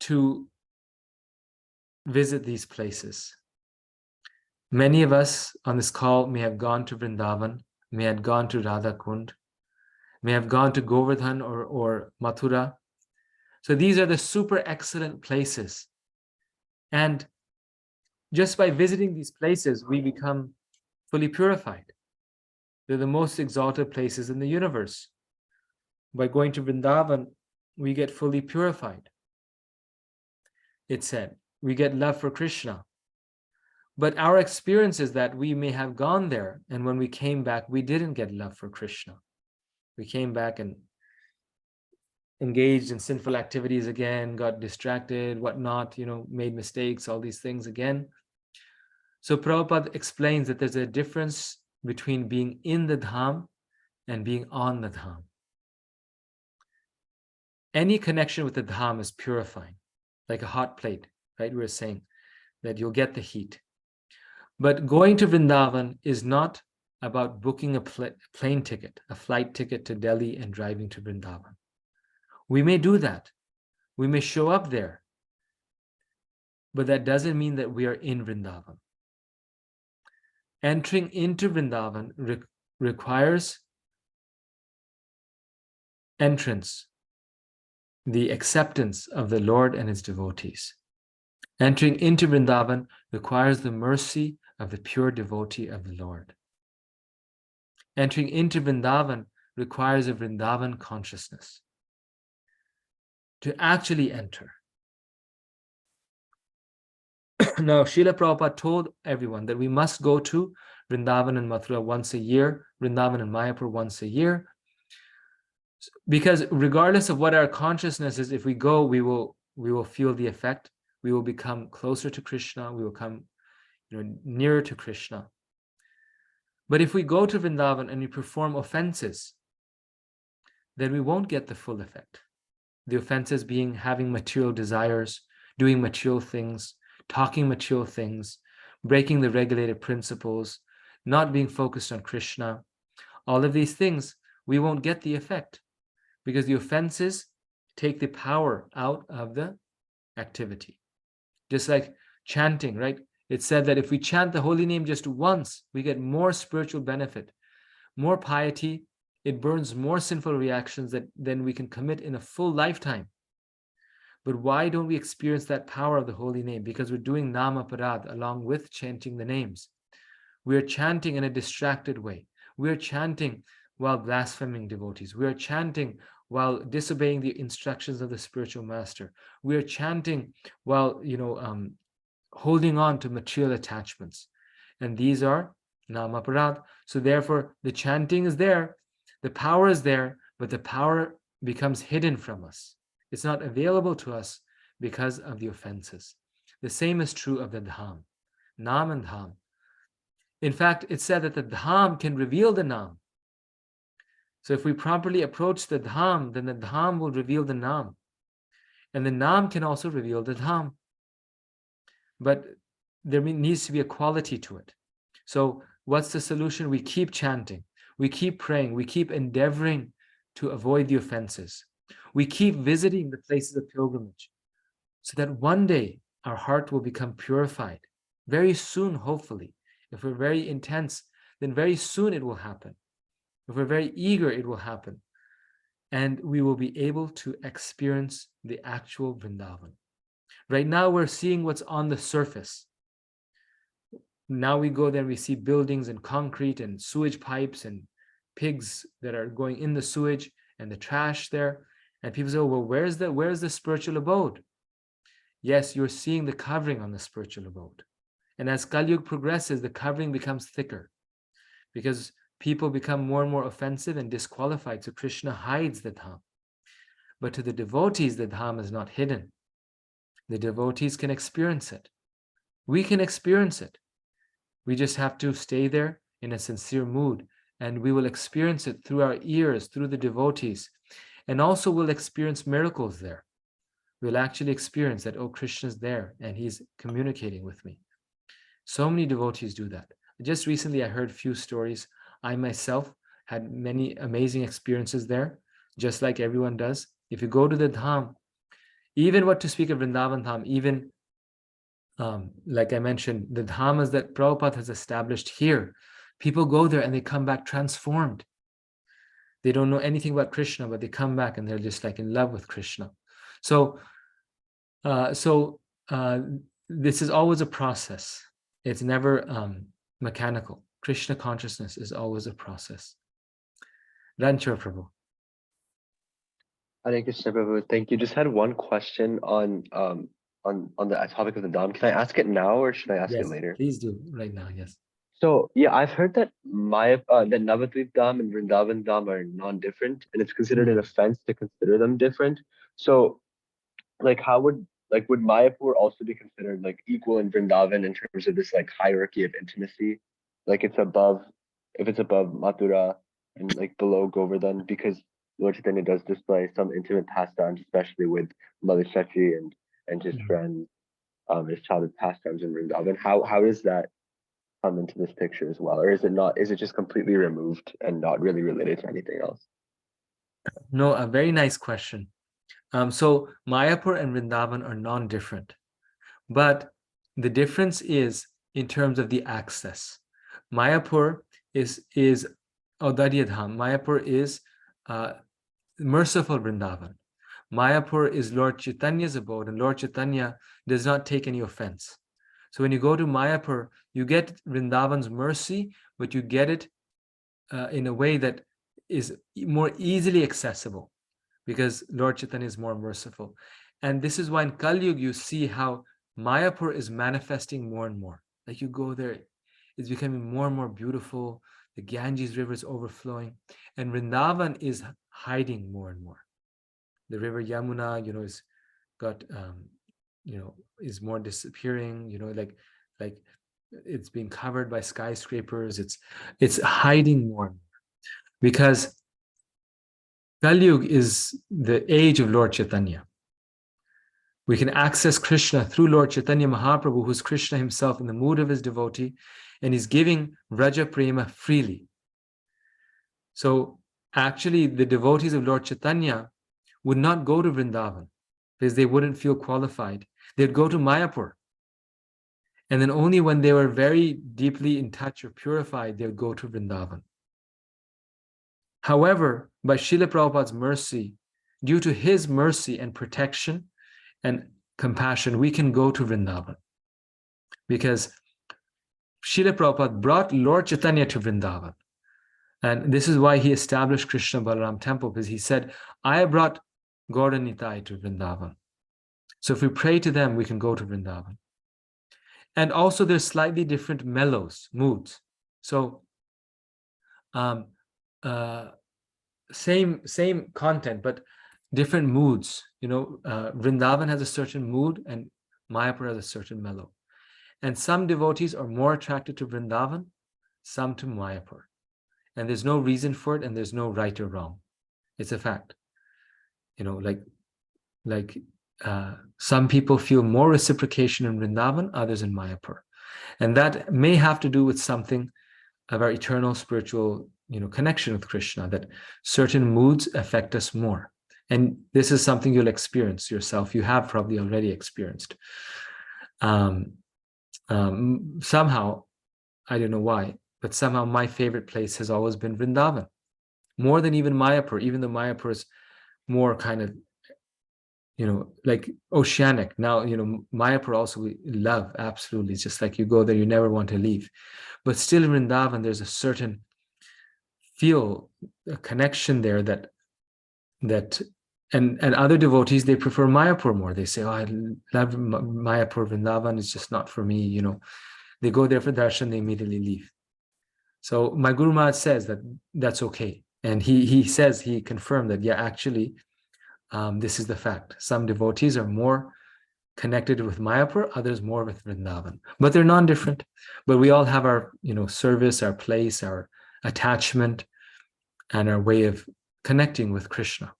to visit these places? Many of us on this call may have gone to Vrindavan, may have gone to Radha Kund, may have gone to Govardhan or Mathura. So these are the super excellent places. And just by visiting these places, we become fully purified. They're the most exalted places in the universe. By going to Vrindavan, we get fully purified. It said, we get love for Krishna. But our experience is that we may have gone there, and when we came back, we didn't get love for Krishna. We came back and engaged in sinful activities again, got distracted, whatnot, made mistakes, all these things again. So Prabhupada explains that there's a difference between being in the dham and being on the dham. Any connection with the dham is purifying, like a hot plate, right? We were saying that you'll get the heat. But going to Vrindavan is not about booking a plane ticket, a flight ticket to Delhi and driving to Vrindavan. We may do that. We may show up there. But that doesn't mean that we are in Vrindavan. Entering into Vrindavan requires entrance, the acceptance of the Lord and his devotees. Entering into Vrindavan requires the mercy of the pure devotee of the Lord. Entering into Vrindavan requires a Vrindavan consciousness to actually enter. Now, Srila Prabhupada told everyone that we must go to Vrindavan and Mathura once a year, Vrindavan and Mayapur once a year, because regardless of what our consciousness is, if we go, we will feel the effect. We will become closer to Krishna. We will come, nearer to Krishna. But if we go to Vrindavan and we perform offenses, then we won't get the full effect. The offenses being having material desires, doing material things, talking material things, breaking the regulated principles, not being focused on Krishna. All of these things, we won't get the effect because the offenses take the power out of the activity. Just like chanting, right? It's said that if we chant the holy name just once, we get more spiritual benefit, more piety. It burns more sinful reactions than we can commit in a full lifetime. But why don't we experience that power of the holy name? Because we're doing nama parad along with chanting the names. We are chanting in a distracted way. We are chanting while blaspheming devotees. We are chanting while disobeying the instructions of the spiritual master. We are chanting while holding on to material attachments. And these are nama parad. So therefore, the chanting is there, the power is there, but the power becomes hidden from us. It's not available to us because of the offenses. The same is true of the dham, nam and dham. In fact, it's said that the dham can reveal the nam. So if we properly approach the dham, then the dham will reveal the nam. And the nam can also reveal the dham. But there needs to be a quality to it. So what's the solution? We keep chanting, we keep praying, we keep endeavoring to avoid the offenses. We keep visiting the places of pilgrimage so that one day our heart will become purified. Very soon, hopefully. If we're very intense, then very soon it will happen. If we're very eager, it will happen. And we will be able to experience the actual Vrindavan. Right now, we're seeing what's on the surface. Now we go there, we see buildings and concrete and sewage pipes and pigs that are going in the sewage and the trash there. And people say, oh, well, where's the spiritual abode? Yes, you're seeing the covering on the spiritual abode. And as Kali Yuga progresses, the covering becomes thicker because people become more and more offensive and disqualified. So Krishna hides the dham. But to the devotees, the dham is not hidden. The devotees can experience it. We can experience it. We just have to stay there in a sincere mood, and we will experience it through our ears, through the devotees. And also we'll experience miracles there. We'll actually experience that, oh, Krishna's there and he's communicating with me. So many devotees do that. Just recently, I heard a few stories. I myself had many amazing experiences there, just like everyone does. If you go to the dham, even what to speak of Vrindavan dham, even like I mentioned, the dhamas that Prabhupada has established here, people go there and they come back transformed. They don't know anything about Krishna, but they come back and they're just like in love with Krishna. So this is always a process. It's never mechanical. Krishna consciousness is always a process. Ranchar Prabhu. Hare Krishna Prabhu. Thank you. Just had one question on the topic of the Dham. Can I ask it now or should I ask it later? Please do right now. Yes. So yeah, I've heard that that Navadvip Dham and Vrindavan Dham are non-different, and it's considered an offense to consider them different. So, like, would Mayapur also be considered like equal in Vrindavan in terms of this like hierarchy of intimacy? Like if it's above Mathura and like below Govardhan, because Lord Chaitanya does display some intimate pastimes, especially with Mother Shachi and his friends, his childhood pastimes in Vrindavan. How does that come into this picture as well, or is it not? Is it just completely removed and not really related to anything else? No, a very nice question. So Mayapur and Vrindavan are non-different, but the difference is in terms of the access. Mayapur is Audadya Dham. Mayapur is merciful Vrindavan. Mayapur is Lord Chaitanya's abode, and Lord Chaitanya does not take any offense. So when you go to Mayapur, you get Vrindavan's mercy, but you get it in a way that is more easily accessible because Lord Chaitanya is more merciful. And this is why in Kali Yuga you see how Mayapur is manifesting more and more. Like you go there, it's becoming more and more beautiful. The Ganges river is overflowing, and Vrindavan is hiding more and more. The river Yamuna, is got, is more disappearing. Like it's being covered by skyscrapers. It's hiding more and more because Kali Yuga is the age of Lord Chaitanya. We can access Krishna through Lord Chaitanya Mahaprabhu, who's Krishna himself in the mood of his devotee, and he's giving Vraja Prema freely. So actually, the devotees of Lord Chaitanya would not go to Vrindavan because they wouldn't feel qualified. They'd go to Mayapur. And then only when they were very deeply in touch or purified, they would go to Vrindavan. However, by Srila Prabhupada's mercy, due to his mercy and protection and compassion, we can go to Vrindavan. Because Srila Prabhupada brought Lord Chaitanya to Vrindavan. And this is why he established Krishna Balaram temple, because he said, I brought Gaura Nitai to Vrindavan. So if we pray to them, we can go to Vrindavan. And also there's slightly different mellows, moods. So same content, but different moods. Vrindavan has a certain mood and Mayapur has a certain mellow. And some devotees are more attracted to Vrindavan, some to Mayapur. And there's no reason for it, and there's no right or wrong. It's a fact. Some people feel more reciprocation in Vrindavan, others in Mayapur. And that may have to do with something of our eternal spiritual, connection with Krishna, that certain moods affect us more. And this is something you'll experience yourself. You have probably already experienced. Somehow, I don't know why, but somehow my favorite place has always been Vrindavan, more than even Mayapur, even though Mayapur is more kind of, like oceanic. Now, Mayapur also we love, absolutely. It's just like you go there, you never want to leave. But still in Vrindavan, there's a certain a connection there that and other devotees, they prefer Mayapur more. They say, oh, I love Mayapur, Vrindavan is just not for me, They go there for darshan, they immediately leave. So my Guru Maharaj says that that's okay. And he confirmed that, yeah, actually, this is the fact. Some devotees are more connected with Mayapur, others more with Vrindavan. But they're non-different. But we all have our, service, our place, our attachment, and our way of connecting with Krishna.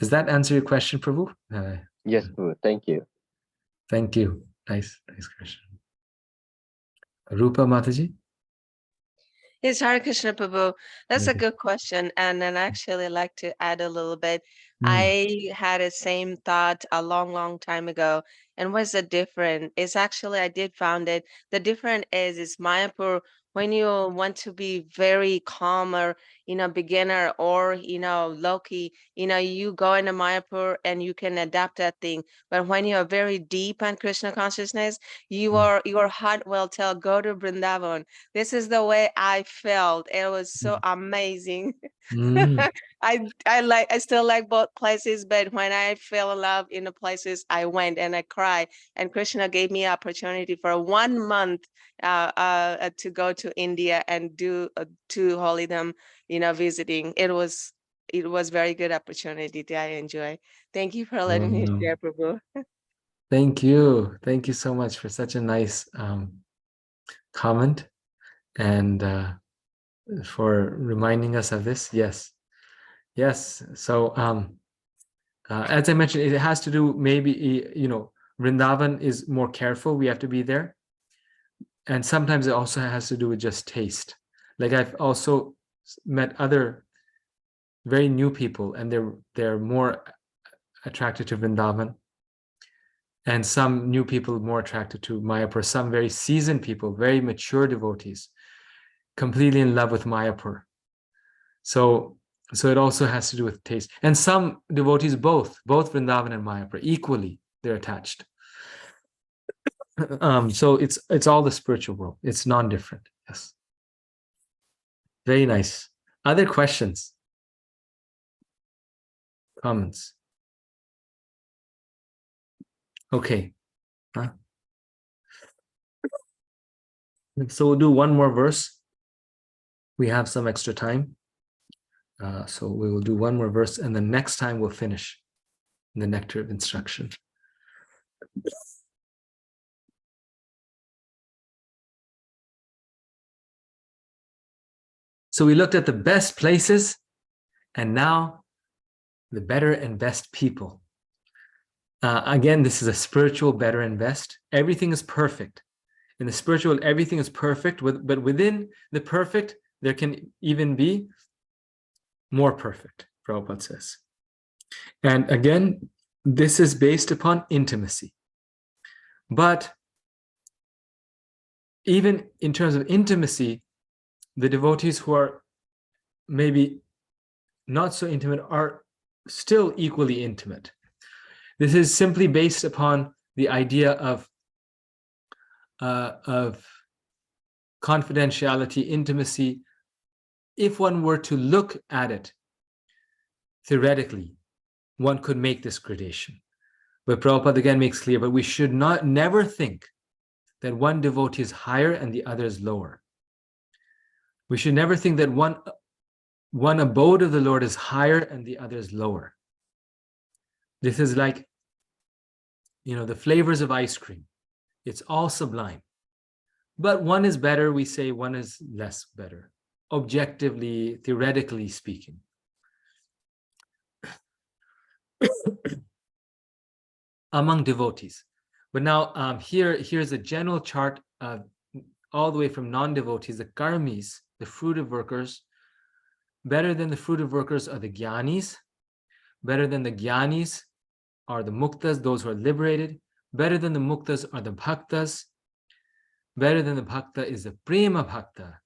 Does that answer your question, Prabhu? Yes, Prabhu. Thank you. Thank you. Nice question. Rupa Mataji? Yes, Hare Krishna Prabhu. That's a good question. And then actually I'd like to add a little bit. I had the same thought a long, long time ago. And what's the difference? It's actually, I did found it. The difference is Mayapur, when you want to be very calm or, beginner or, low-key, you go into Mayapur and you can adapt that thing. But when you are very deep in Krishna consciousness, your heart will tell, go to Vrindavan. This is the way I felt. It was so amazing. I still like both places, but when I fell in love in the places, I went and I cried. And Krishna gave me opportunity for 1 month to go to India and do to Holidam, visiting. It was very good opportunity that I enjoy. Thank you for letting me share, Prabhu. Thank you. Thank you so much for such a nice comment and for reminding us of this. Yes. So as I mentioned, it has to do maybe, Vrindavan is more careful. We have to be there. And sometimes it also has to do with just taste. Like I've also met other very new people and they're more attracted to Vrindavan. And some new people more attracted to Mayapur, some very seasoned people, very mature devotees, completely in love with Mayapur. So it also has to do with taste. And some devotees, both Vrindavan and Mayapur, equally, they're attached. So it's all the spiritual world. It's non-different. Yes. Very nice. Other questions? Comments? Okay. So we'll do one more verse. We have some extra time. So we will do one more verse, and then next time we'll finish the Nectar of Instruction. So we looked at the best places, and now the better and best people. Again, this is a spiritual better and best. Everything is perfect. In the spiritual, everything is perfect, but within the perfect, there can even be more perfect, Prabhupada says. And again, this is based upon intimacy. But even in terms of intimacy, the devotees who are maybe not so intimate are still equally intimate. This is simply based upon the idea of confidentiality, intimacy. If one were to look at it theoretically, one could make this gradation. But Prabhupada again makes clear, but we should never think that one devotee is higher and the other is lower. We should never think that one abode of the Lord is higher and the other is lower. This is like, the flavors of ice cream. It's all sublime. But one is better, we say one is less better, objectively, theoretically speaking. Among devotees. But now here's a general chart all the way from non-devotees, the karmis, the fruitive workers. Better than the fruitive workers are the jnanis. Better than the jnanis are the muktas, those who are liberated. Better than the muktas are the bhaktas. Better than the bhakta is the prema bhakta.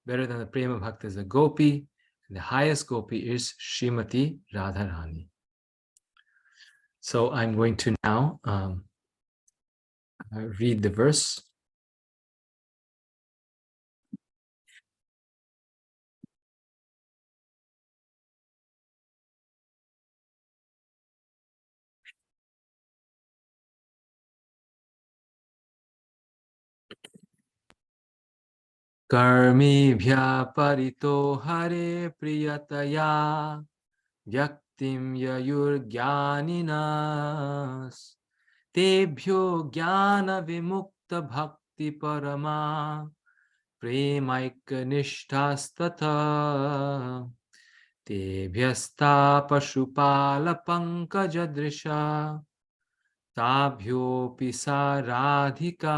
Better than the prema bhakta is the gopi. And the highest gopi is Srimati Radharani. So I'm going to now read the verse. Karmibhya parito hare priyataya vyaktim yayur jnaninas tebhyo jnana vimukta bhakti parama premaika nishtastata tebhyasta pashupala pankajadrisha tabhyopi saradhika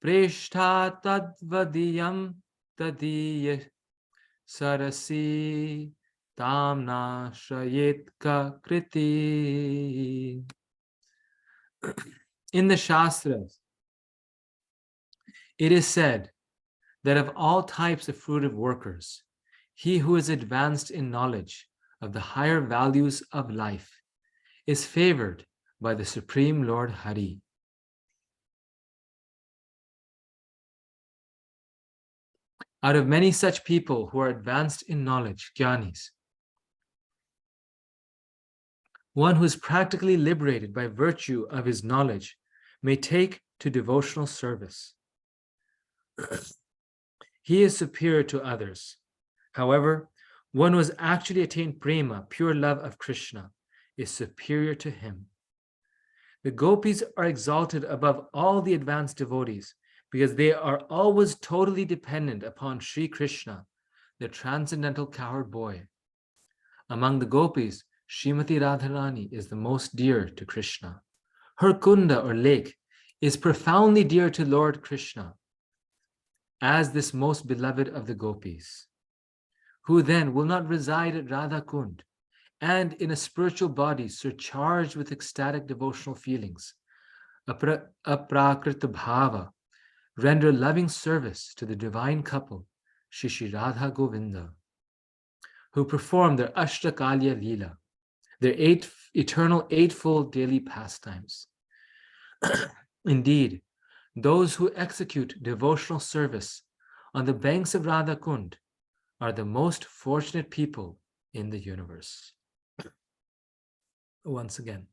Prishta tadvadiyam tadiya sarasi tamna shayetka kriti. In the Shastras, it is said that of all types of fruitive workers, he who is advanced in knowledge of the higher values of life is favored by the Supreme Lord Hari. Out of many such people who are advanced in knowledge, jnanis, one who is practically liberated by virtue of his knowledge may take to devotional service. He is superior to others. However, one who has actually attained prema, pure love of Krishna, is superior to him. The gopis are exalted above all the advanced devotees because they are always totally dependent upon Sri Krishna, the transcendental cowherd boy. Among the gopis, Srimati Radharani is the most dear to Krishna. Her kunda or lake is profoundly dear to Lord Krishna as this most beloved of the gopis. Who then will not reside at Radha Kund and in a spiritual body surcharged with ecstatic devotional feelings, aprakrita bhava, render loving service to the divine couple, Shri Radha Govinda, who perform their Ashtakalya Leela, their eternal eightfold daily pastimes. Indeed, those who execute devotional service on the banks of Radha Kund are the most fortunate people in the universe. Once again,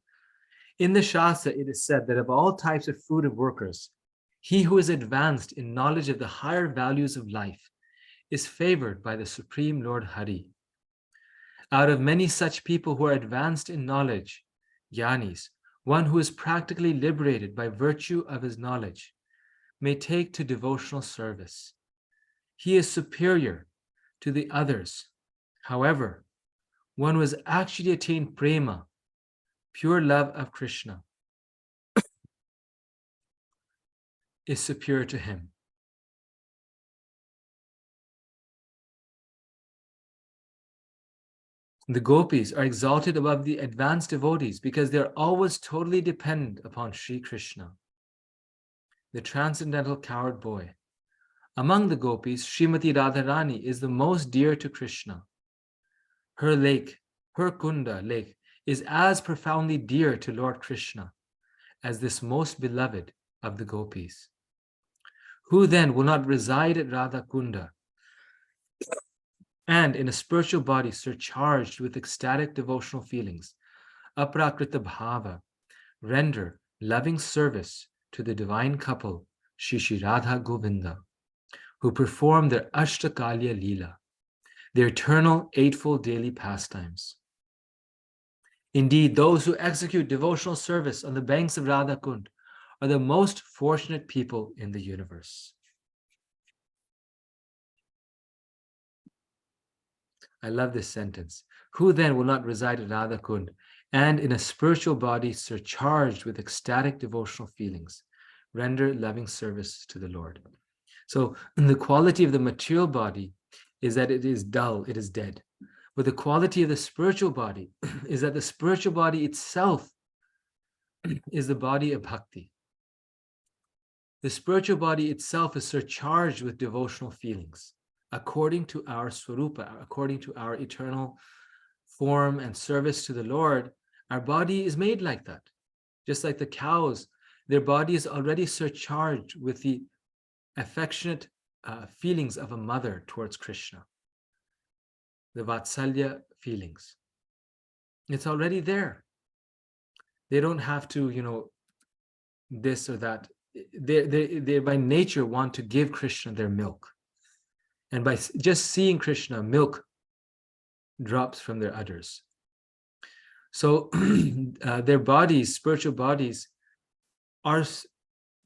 in the Shastra, it is said that of all types of fruitive workers, he who is advanced in knowledge of the higher values of life is favored by the Supreme Lord Hari. Out of many such people who are advanced in knowledge, Gyanis, one who is practically liberated by virtue of his knowledge, may take to devotional service. He is superior to the others. However, one who has actually attained prema, pure love of Krishna, is superior to him. The gopis are exalted above the advanced devotees because they are always totally dependent upon Sri Krishna, the transcendental coward boy. Among the gopis, Srimati Radharani is the most dear to Krishna. Her lake, her Kunda lake, is as profoundly dear to Lord Krishna as this most beloved of the gopis. Who then will not reside at Radha Kunda and in a spiritual body surcharged with ecstatic devotional feelings, aprakrita bhava, render loving service to the divine couple, Shri Radha Govinda, who perform their Ashtakalya Leela, their eternal eightfold daily pastimes. Indeed, those who execute devotional service on the banks of Radha Kund are the most fortunate people in the universe. I love this sentence. Who then will not reside at Radha Kund and in a spiritual body surcharged with ecstatic devotional feelings, render loving service to the Lord? So the quality of the material body is that it is dull, it is dead. But the quality of the spiritual body is that the spiritual body itself is the body of bhakti. The spiritual body itself is surcharged with devotional feelings, according to our swarupa, according to our eternal form and service to the Lord. Our body is made like that. Just like the cows, their body is already surcharged with the affectionate feelings of a mother towards Krishna, the Vatsalya feelings. It's already there. They don't have to, this or that. They by nature want to give Krishna their milk. And by just seeing Krishna, milk drops from their udders. So their bodies, spiritual bodies, are,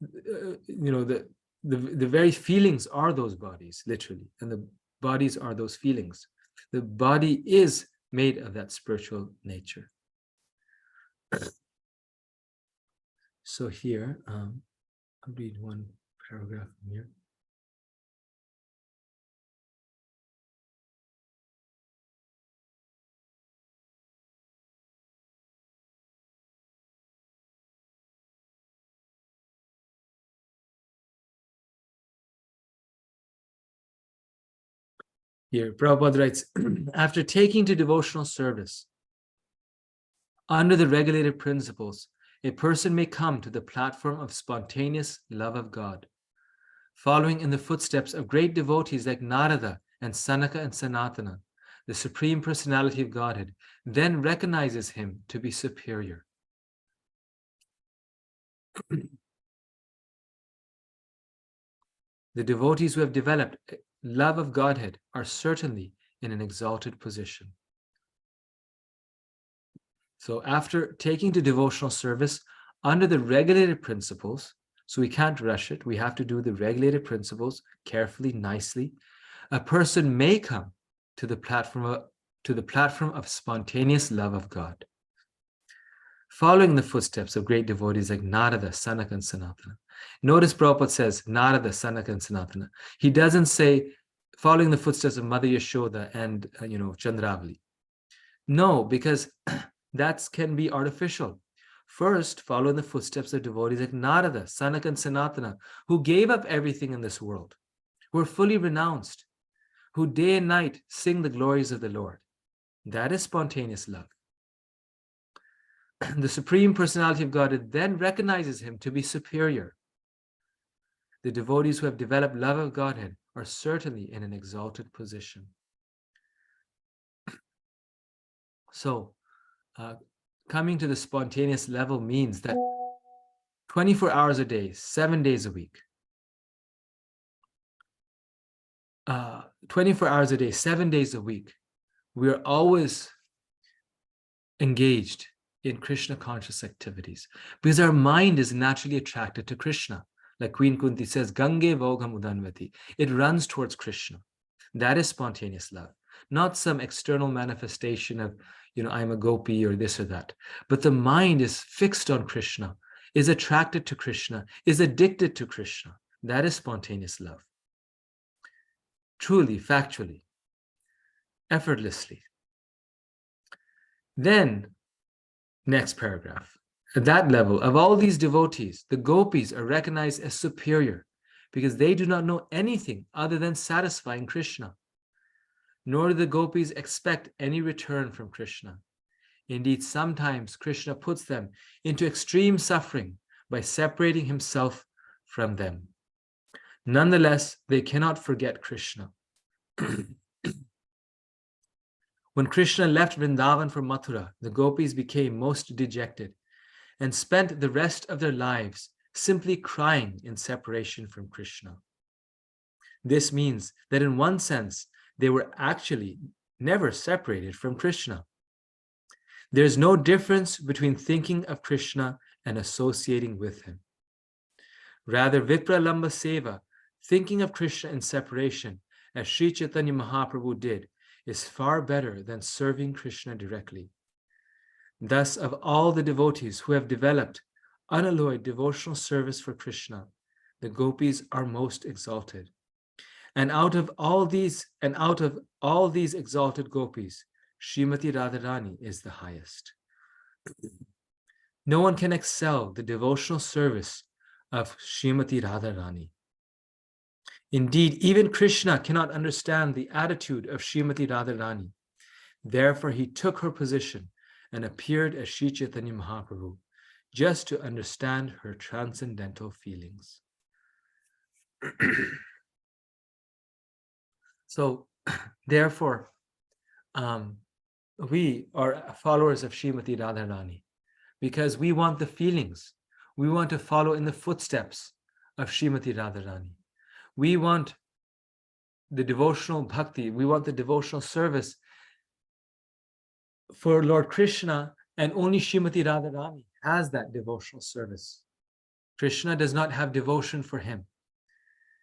the very feelings are those bodies, literally. And the bodies are those feelings. The body is made of that spiritual nature. So here, I'll read one paragraph from here. Here, Prabhupada writes, after taking to devotional service, under the regulated principles, a person may come to the platform of spontaneous love of God, following in the footsteps of great devotees like Narada and Sanaka and Sanatana. The Supreme Personality of Godhead then recognizes him to be superior. The devotees who have developed love of Godhead are certainly in an exalted position. So after taking to devotional service under the regulated principles, so we can't rush it, we have to do the regulated principles carefully, nicely, a person may come to the platform of spontaneous love of God, following the footsteps of great devotees like Narada, Sanaka, and Sanatana. Notice Prabhupada says Narada, Sanaka, and Sanatana. He doesn't say following the footsteps of Mother Yashoda and Chandravali. No, because that can be artificial. First, follow in the footsteps of devotees like Narada, Sanaka, and Sanatana, who gave up everything in this world, who are fully renounced, who day and night sing the glories of the Lord. That is spontaneous love. The Supreme Personality of Godhead then recognizes him to be superior. The devotees who have developed love of Godhead are certainly in an exalted position. So coming to the spontaneous level means that 24 hours a day, 7 days a week, 24 hours a day, 7 days a week, we are always engaged in Krishna conscious activities because our mind is naturally attracted to Krishna. Like Queen Kunti says, Gange Vogham Udanvati. It runs towards Krishna. That is spontaneous love, not some external manifestation of, I'm a gopi or this or that. But the mind is fixed on Krishna, is attracted to Krishna, is addicted to Krishna. That is spontaneous love. Truly, factually, effortlessly. Then, next paragraph. At that level, of all these devotees, the gopis are recognized as superior because they do not know anything other than satisfying Krishna. Nor do the gopis expect any return from Krishna. Indeed, sometimes Krishna puts them into extreme suffering by separating himself from them. Nonetheless, they cannot forget Krishna. When Krishna left Vrindavan for Mathura, the gopis became most dejected and spent the rest of their lives simply crying in separation from Krishna. This means that in one sense, they were actually never separated from Krishna. There is no difference between thinking of Krishna and associating with him. Rather, Vipralamba Seva, thinking of Krishna in separation, as Sri Chaitanya Mahaprabhu did, is far better than serving Krishna directly. Thus, of all the devotees who have developed unalloyed devotional service for Krishna, the gopis are most exalted. And out of all these exalted gopis, Srimati Radharani is the highest. No one can excel the devotional service of Srimati Radharani. Indeed, even Krishna cannot understand the attitude of Srimati Radharani. Therefore, he took her position and appeared as Sri Chaitanya Mahaprabhu, just to understand her transcendental feelings. So, therefore, we are followers of Srimati Radharani because we want the feelings. We want to follow in the footsteps of Srimati Radharani. We want the devotional bhakti. We want the devotional service for Lord Krishna, and only Srimati Radharani has that devotional service. Krishna does not have devotion for him.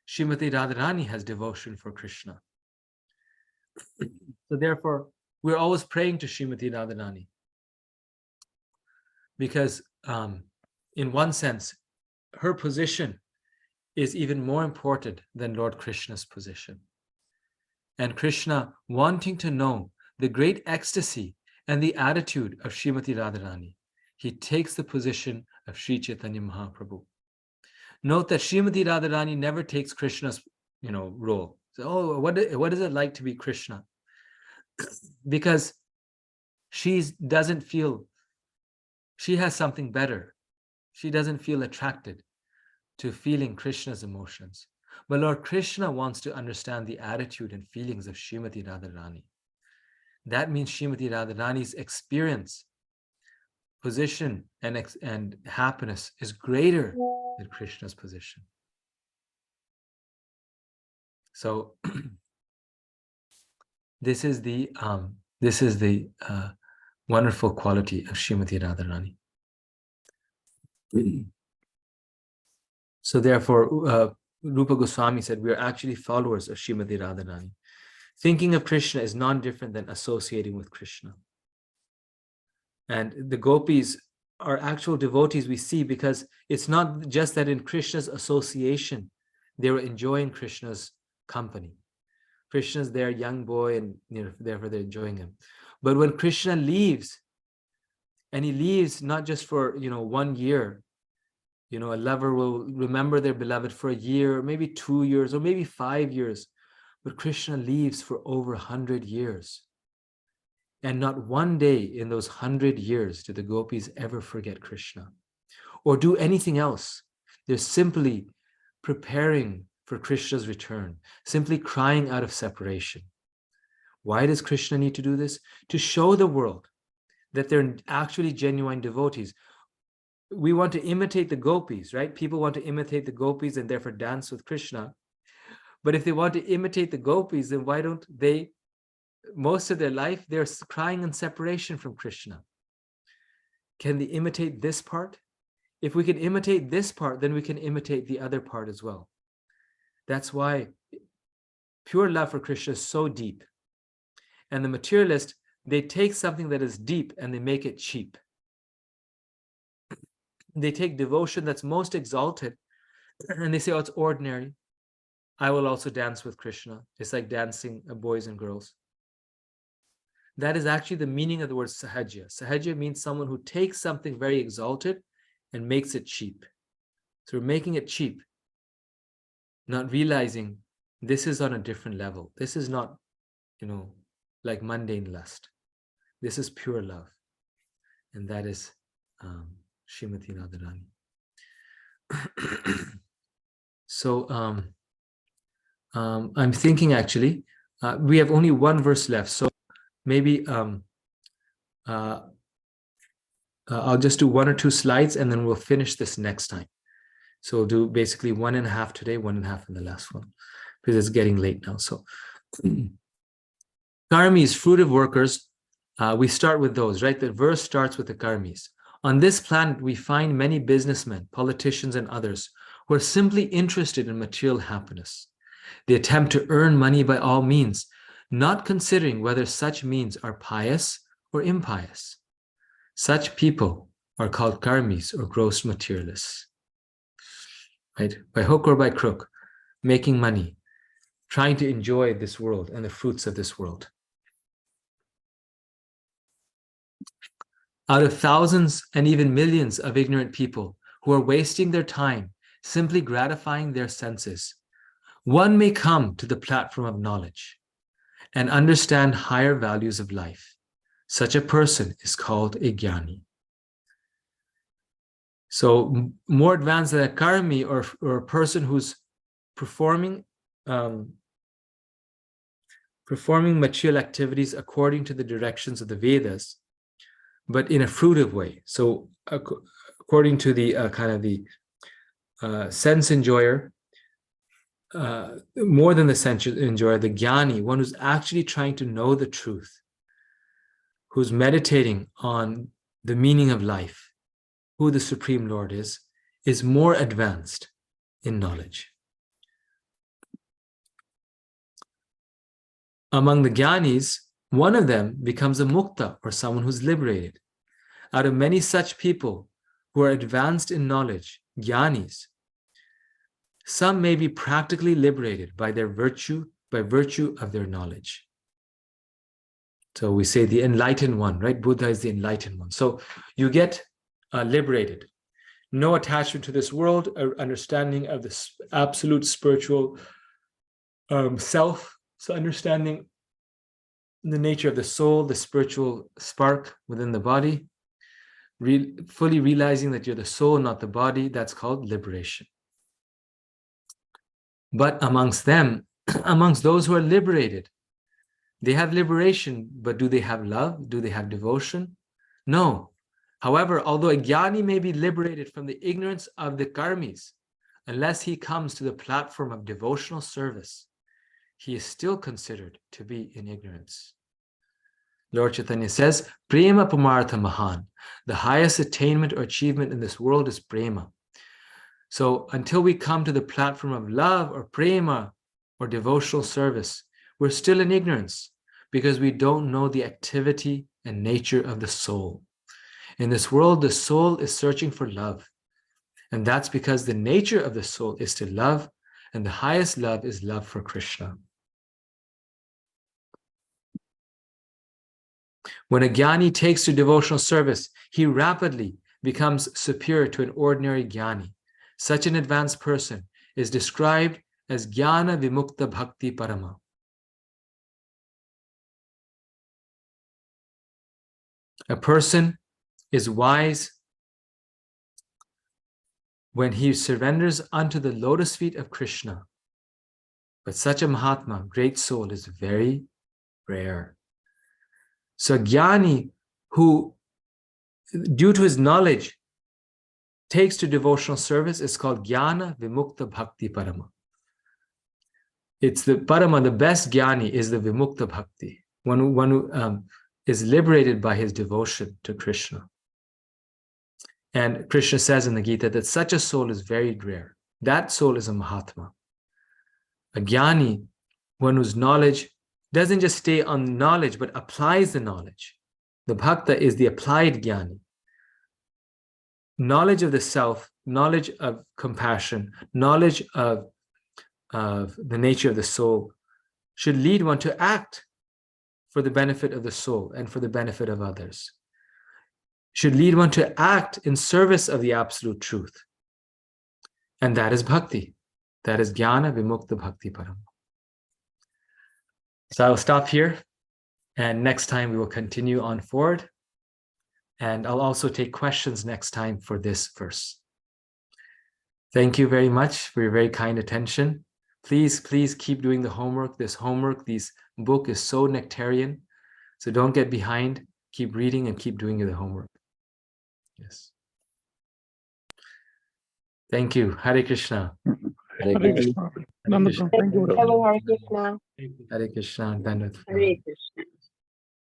Srimati Radharani has devotion for Krishna. So therefore, we're always praying to Srimati Radharani because in one sense, her position is even more important than Lord Krishna's position. And Krishna, wanting to know the great ecstasy and the attitude of Srimati Radharani, he takes the position of Sri Chaitanya Mahaprabhu. Note that Srimati Radharani never takes Krishna's role. So, what is it like to be Krishna? Because she doesn't feel, she has something better. She doesn't feel attracted to feeling Krishna's emotions. But Lord Krishna wants to understand the attitude and feelings of Srimati Radharani. That means Srimati Radharani's experience, position, and happiness is greater than Krishna's position. So this is the wonderful quality of Srimati Radharani. So therefore, Rupa Goswami said, we are actually followers of Srimati Radharani. Thinking of Krishna is non-different than associating with Krishna. And the gopis are actual devotees we see because it's not just that in Krishna's association, they were enjoying Krishna's company. Krishna's their young boy and therefore they're enjoying him. But when Krishna leaves, and he leaves not just for 1 year, a lover will remember their beloved for a year, maybe 2 years, or maybe 5 years. But Krishna leaves for over 100 years. And not one day in those 100 years do the gopis ever forget Krishna or do anything else. They're simply preparing for Krishna's return, simply crying out of separation. Why does Krishna need to do this? To show the world that they're actually genuine devotees. We want to imitate the gopis, right? People want to imitate the gopis and therefore dance with Krishna. But if they want to imitate the gopis, then why don't they, most of their life, they're crying in separation from Krishna. Can they imitate this part? If we can imitate this part, then we can imitate the other part as well. That's why pure love for Krishna is so deep. And the materialist, they take something that is deep and they make it cheap. They take devotion that's most exalted and they say, oh, it's ordinary. I will also dance with Krishna. It's like dancing boys and girls. That is actually the meaning of the word sahaja. Sahaja means someone who takes something very exalted and makes it cheap. So we're making it cheap, not realizing this is on a different level. This is not, like mundane lust. This is pure love. And that is Srimati Radharani. So I'm thinking actually, we have only one verse left. So maybe I'll just do 1 or 2 slides and then we'll finish this next time. So we'll do basically 1.5 today, 1.5 in the last one, because it's getting late now. So karmis, fruitive workers, we start with those, right? The verse starts with the karmis. On this planet, we find many businessmen, politicians, and others who are simply interested in material happiness. They attempt to earn money by all means, not considering whether such means are pious or impious. Such people are called karmis or gross materialists, right? By hook or by crook, making money, trying to enjoy this world and the fruits of this world. Out of thousands and even millions of ignorant people who are wasting their time simply gratifying their senses, one may come to the platform of knowledge and understand higher values of life. Such a person is called a jnani. So more advanced than a karmi or a person who's performing material activities according to the directions of the Vedas, but in a fruitive way. So according to the sense enjoyer, more than the sense enjoyer, the jnani, one who's actually trying to know the truth, who's meditating on the meaning of life, who the Supreme Lord is more advanced in knowledge. Among the jnanis, one of them becomes a mukta, or someone who's liberated. Out of many such people who are advanced in knowledge, jnanis, some may be practically liberated by virtue of their knowledge. So we say the enlightened one, right? Buddha is the enlightened one. So you get liberated. No attachment to this world, understanding of the absolute spiritual self. So understanding the nature of the soul, the spiritual spark within the body, fully realizing that you're the soul, not the body, that's called liberation. But amongst them, amongst those who are liberated, they have liberation, but do they have love? Do they have devotion? No. However, although a jnani may be liberated from the ignorance of the karmis, unless he comes to the platform of devotional service, he is still considered to be in ignorance. Lord Chaitanya says, Prema Pamartha Mahan, the highest attainment or achievement in this world is prema. So until we come to the platform of love or prema or devotional service, we're still in ignorance because we don't know the activity and nature of the soul. In this world, the soul is searching for love. And that's because the nature of the soul is to love, and the highest love is love for Krishna. When a jnani takes to devotional service, he rapidly becomes superior to an ordinary jnani. Such an advanced person is described as jnana vimukta bhakti parama. A person is wise when he surrenders unto the lotus feet of Krishna But such a Mahatma, great soul, is very rare. So Jnani, who due to his knowledge takes to devotional service, is called Jnana Vimukta Bhakti Parama. It's the Parama, the best Jnani is the Vimukta Bhakti, one who is liberated by his devotion to Krishna. And Krishna says in the Gita that such a soul is very rare. That soul is a Mahatma. A Jnani, one whose knowledge doesn't just stay on knowledge, but applies the knowledge. The Bhakta is the applied Jnani. Knowledge of the self, knowledge of compassion, knowledge of the nature of the soul should lead one to act for the benefit of the soul and for the benefit of others. Should lead one to act in service of the absolute truth. And that is bhakti. That is jnana vimukta bhakti param. So I will stop here, and next time we will continue on forward. And I'll also take questions next time for this verse. Thank you very much for your very kind attention. Please keep doing the homework. This book is so nectarian. So don't get behind. Keep reading and keep doing the homework. Yes. Thank you. Hare Krishna. Hare Krishna. Namaskar. Thank you. Hare Krishna. Hare Krishna. Hare Krishna. Hare Krishna.